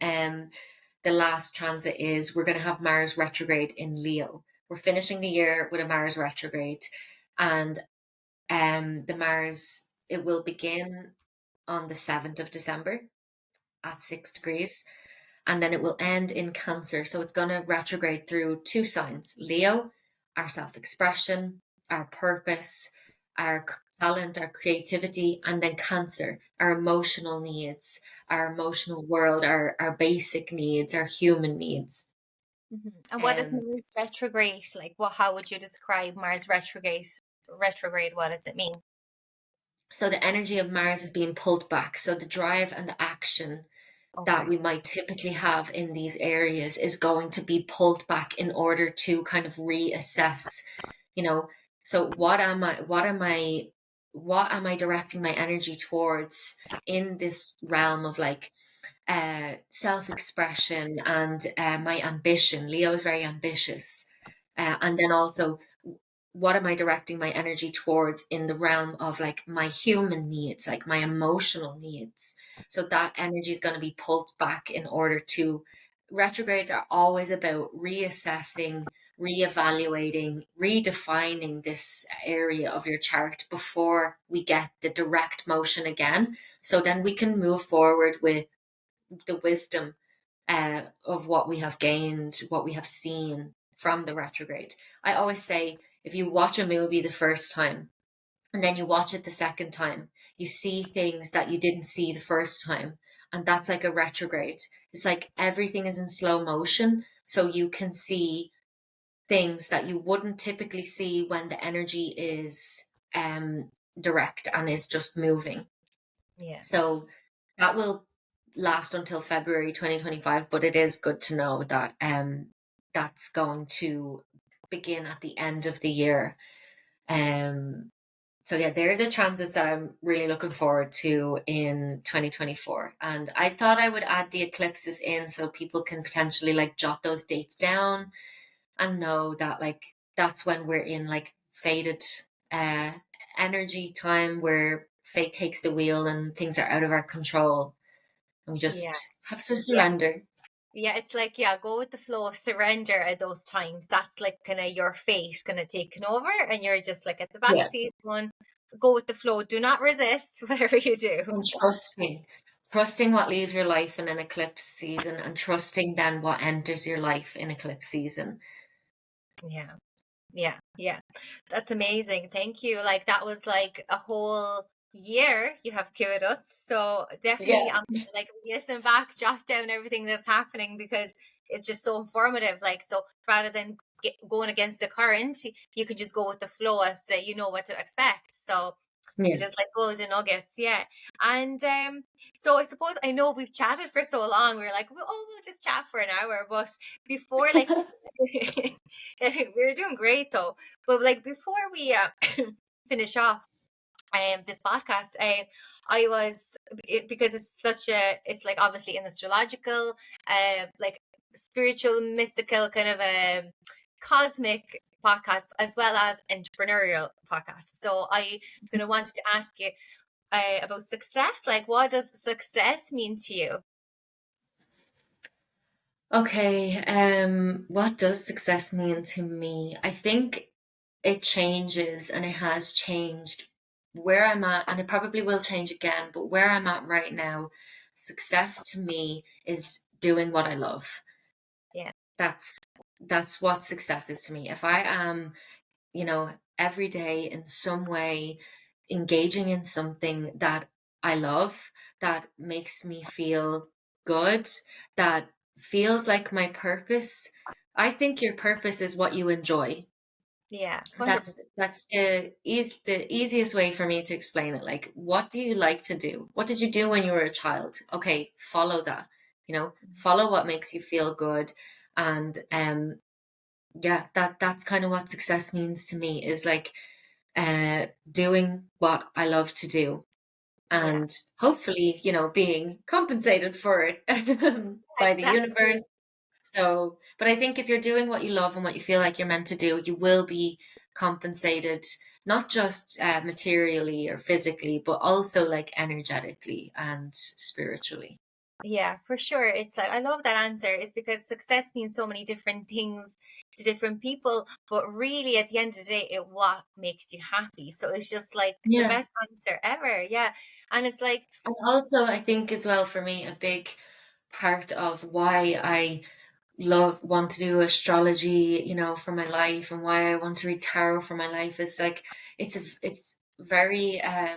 Speaker 2: the last transit is we're going to have Mars retrograde in Leo. We're finishing the year with a Mars retrograde, and the Mars, it will begin on the 7th of December at 6 degrees, and then it will end in Cancer. So it's going to retrograde through two signs: Leo, our self-expression, our purpose, our talent, our creativity, and then Cancer, our emotional needs, our emotional world, our basic needs, our human needs.
Speaker 1: And what is Mars retrograde? Like, how would you describe Mars retrograde? Retrograde, what does it mean?
Speaker 2: So the energy of Mars is being pulled back. So the drive and the action that we might typically have in these areas is going to be pulled back in order to kind of reassess, so what am I directing my energy towards in this realm of like self-expression and my ambition. Leo is very ambitious, and then also what am I directing my energy towards in the realm of like my human needs, like my emotional needs. So that energy is going to be pulled back in order to, retrogrades are always about reassessing, reevaluating, redefining this area of your chart before we get the direct motion again. So then we can move forward with the wisdom of what we have gained, what we have seen from the retrograde. I always say, if you watch a movie the first time and then you watch it the second time, you see things that you didn't see the first time. And that's like a retrograde. it's like everything is in slow motion, so you can see things that you wouldn't typically see when the energy is direct and is just moving.
Speaker 1: Yeah.
Speaker 2: So that will last until February 2025, but it is good to know that that's going to begin at the end of the year. So yeah, they're the transits that I'm really looking forward to in 2024. And I thought I would add the eclipses in so people can potentially like jot those dates down and know that like that's when we're in like faded uh energy time where fate takes the wheel and things are out of our control and we
Speaker 1: Yeah.
Speaker 2: just have to
Speaker 1: Yeah.
Speaker 2: surrender.
Speaker 1: Yeah, it's like, yeah, go with the flow, surrender at those times. That's like kind of your fate kind of taking over, and you're just like at the back
Speaker 2: Yeah.
Speaker 1: seat going, go with the flow. Do not resist whatever you do.
Speaker 2: And trusting what leaves your life in an eclipse season and trusting then what enters your life in eclipse season.
Speaker 1: Yeah. Yeah. Yeah. That's amazing. Thank you. Like that was like a whole year you have given us. So
Speaker 2: Yeah.
Speaker 1: definitely I'm gonna, like listen back, jot down everything that's happening because it's just so informative. Like so rather than going against the current, you could just go with the flow as to you know what to expect. So
Speaker 2: Yeah.
Speaker 1: it's just like golden nuggets, yeah. And so I suppose I know we've chatted for so long. We're like, we'll just chat for an hour. But before, like, we're doing great though. But like before we finish off this podcast, I was because it's such a it's like obviously an astrological, like spiritual, mystical kind of a cosmic podcast as well as entrepreneurial podcast. So I kind of wanted to ask you about success. Like, what does success mean to you?
Speaker 2: Okay, what does success mean to me? I think it changes and it has changed where I'm at, and it probably will change again, but where I'm at right now, success to me is doing what I love.
Speaker 1: Yeah,
Speaker 2: That's that's what success is to me. If I am, you know, every day in some way engaging in something that I love, that makes me feel good, that feels like my purpose. I think your purpose is what you enjoy.
Speaker 1: yeah, 100%.
Speaker 2: That's the easiest way for me to explain it. Like, what do you like to do? What did you do when you were a child? Okay, follow that. You know, follow what makes you feel good, and yeah, that's kind of what success means to me is like doing what I love to do
Speaker 1: Yeah,
Speaker 2: and hopefully, you know, being compensated for it by the universe.
Speaker 1: exactly.
Speaker 2: So, but I think if you're doing what you love and what you feel like you're meant to do, you will be compensated, not just materially or physically, but also like energetically and spiritually.
Speaker 1: Yeah, for sure. It's like I love that answer is because success means so many different things to different people, but really at the end of the day, it what makes you happy. So it's just like the
Speaker 2: Yeah.
Speaker 1: best answer ever. Yeah. And it's like,
Speaker 2: And also, I think as well for me, a big part of why I want to do astrology, you know, for my life and why I want to read tarot for my life is like it's very I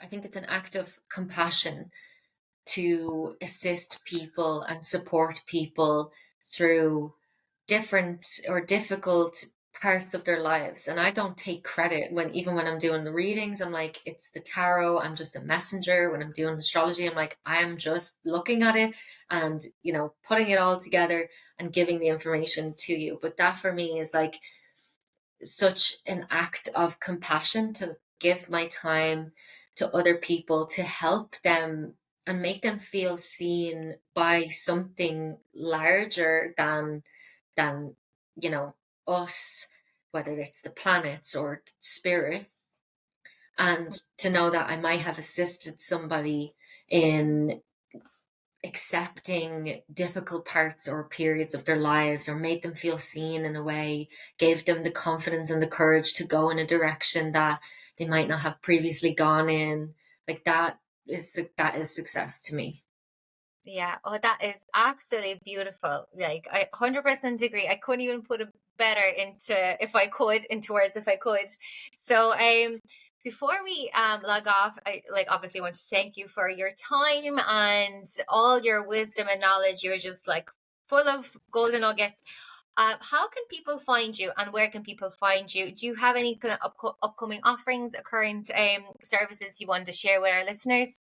Speaker 2: think it's an act of compassion to assist people and support people through different or difficult parts of their lives. And I don't take credit even when I'm doing the readings. I'm like, it's the tarot, I'm just a messenger. When I'm doing astrology, I'm like, I'm just looking at it and, you know, putting it all together and giving the information to you. But that for me is like such an act of compassion to give my time to other people to help them and make them feel seen by something larger than you know us, whether it's the planets or spirit, and to know that I might have assisted somebody in accepting difficult parts or periods of their lives or made them feel seen in a way, gave them the confidence and the courage to go in a direction that they might not have previously gone in. Like that is success to me.
Speaker 1: yeah, oh, that is absolutely beautiful. Like I 100% agree. I couldn't even put it better into if I could into words if I could. So before we log off, I obviously want to thank you for your time and all your wisdom and knowledge. You're just like full of golden nuggets. How can people find you, and where can people find you? Do you have any kind of upcoming offerings, current services you want to share with our listeners?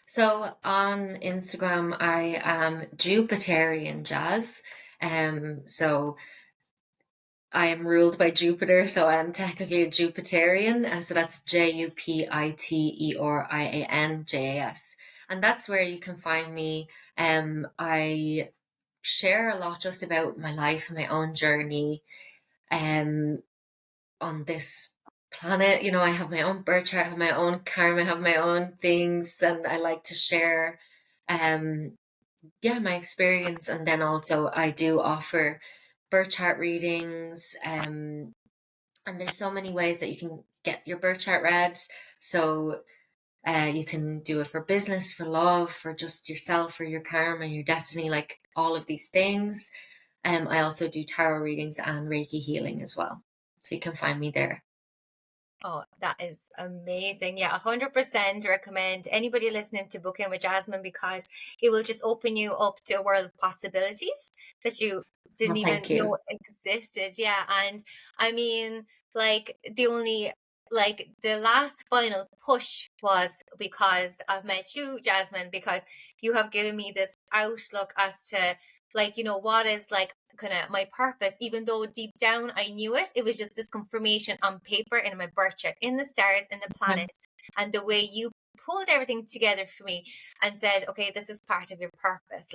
Speaker 2: So on Instagram, I am Jupiterian Jazz. So I am ruled by Jupiter, so I'm technically a Jupiterian. So that's Jupiteorianjas. And that's where you can find me. I share a lot just about my life and my own journey on this planet. I have my own birth chart, I have my own karma, I have my own things, and I like to share my experience. And then also I do offer birth chart readings, and there's so many ways that you can get your birth chart read. So you can do it for business, for love, for just yourself, for your karma, your destiny, like all of these things. I also do tarot readings and Reiki healing as well. So you can find me there.
Speaker 1: Oh, that is amazing. Yeah, 100% recommend anybody listening to book in with Jasmine, because it will just open you up to a world of possibilities that you didn't even know existed. Yeah. And I mean, like the last final push was because I've met you, Jasmine, because you have given me this outlook as to what is kind of my purpose, even though deep down I knew it. It was just this confirmation on paper in my birth chart, in the stars, in the planets, and the way you pulled everything together for me and said, okay, this is part of your purpose,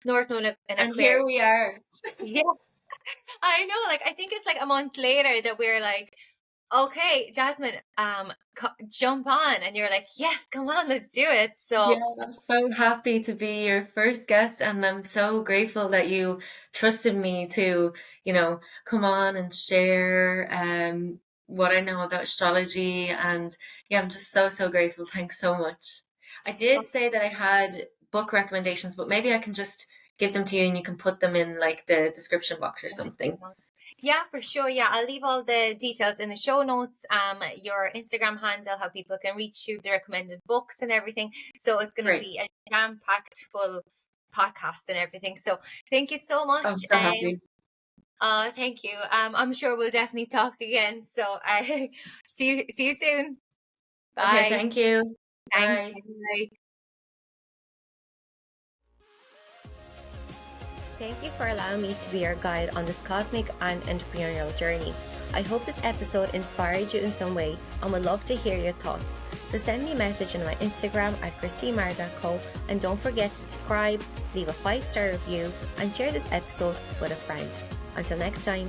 Speaker 1: North Node and
Speaker 2: Aquarius. Here we are.
Speaker 1: Yeah, I know. I think it's a month later that we're okay, Jasmine, jump on. And you're like, yes, come on, let's do it. So
Speaker 2: yeah, I'm so happy to be your first guest, and I'm so grateful that you trusted me to, come on and share what I know about astrology. And yeah, I'm just so, so grateful. Thanks so much. I did say that I had book recommendations, but maybe I can just give them to you and you can put them in the description box or something.
Speaker 1: Yeah, for sure. Yeah, I'll leave all the details in the show notes. Your Instagram handle, how people can reach you, the recommended books and everything. So it's going to be a jam-packed full podcast and everything. So thank you so much.
Speaker 2: I'm so happy.
Speaker 1: Thank you. I'm sure we'll definitely talk again. So I see you soon. Bye.
Speaker 2: Okay, thank you.
Speaker 1: Thanks.
Speaker 2: Bye.
Speaker 1: Bye. Thank you for allowing me to be your guide on this cosmic and entrepreneurial journey. I hope this episode inspired you in some way and would love to hear your thoughts. So send me a message on my Instagram at christinemar.co, and don't forget to subscribe, leave a 5-star review, and share this episode with a friend. Until next time.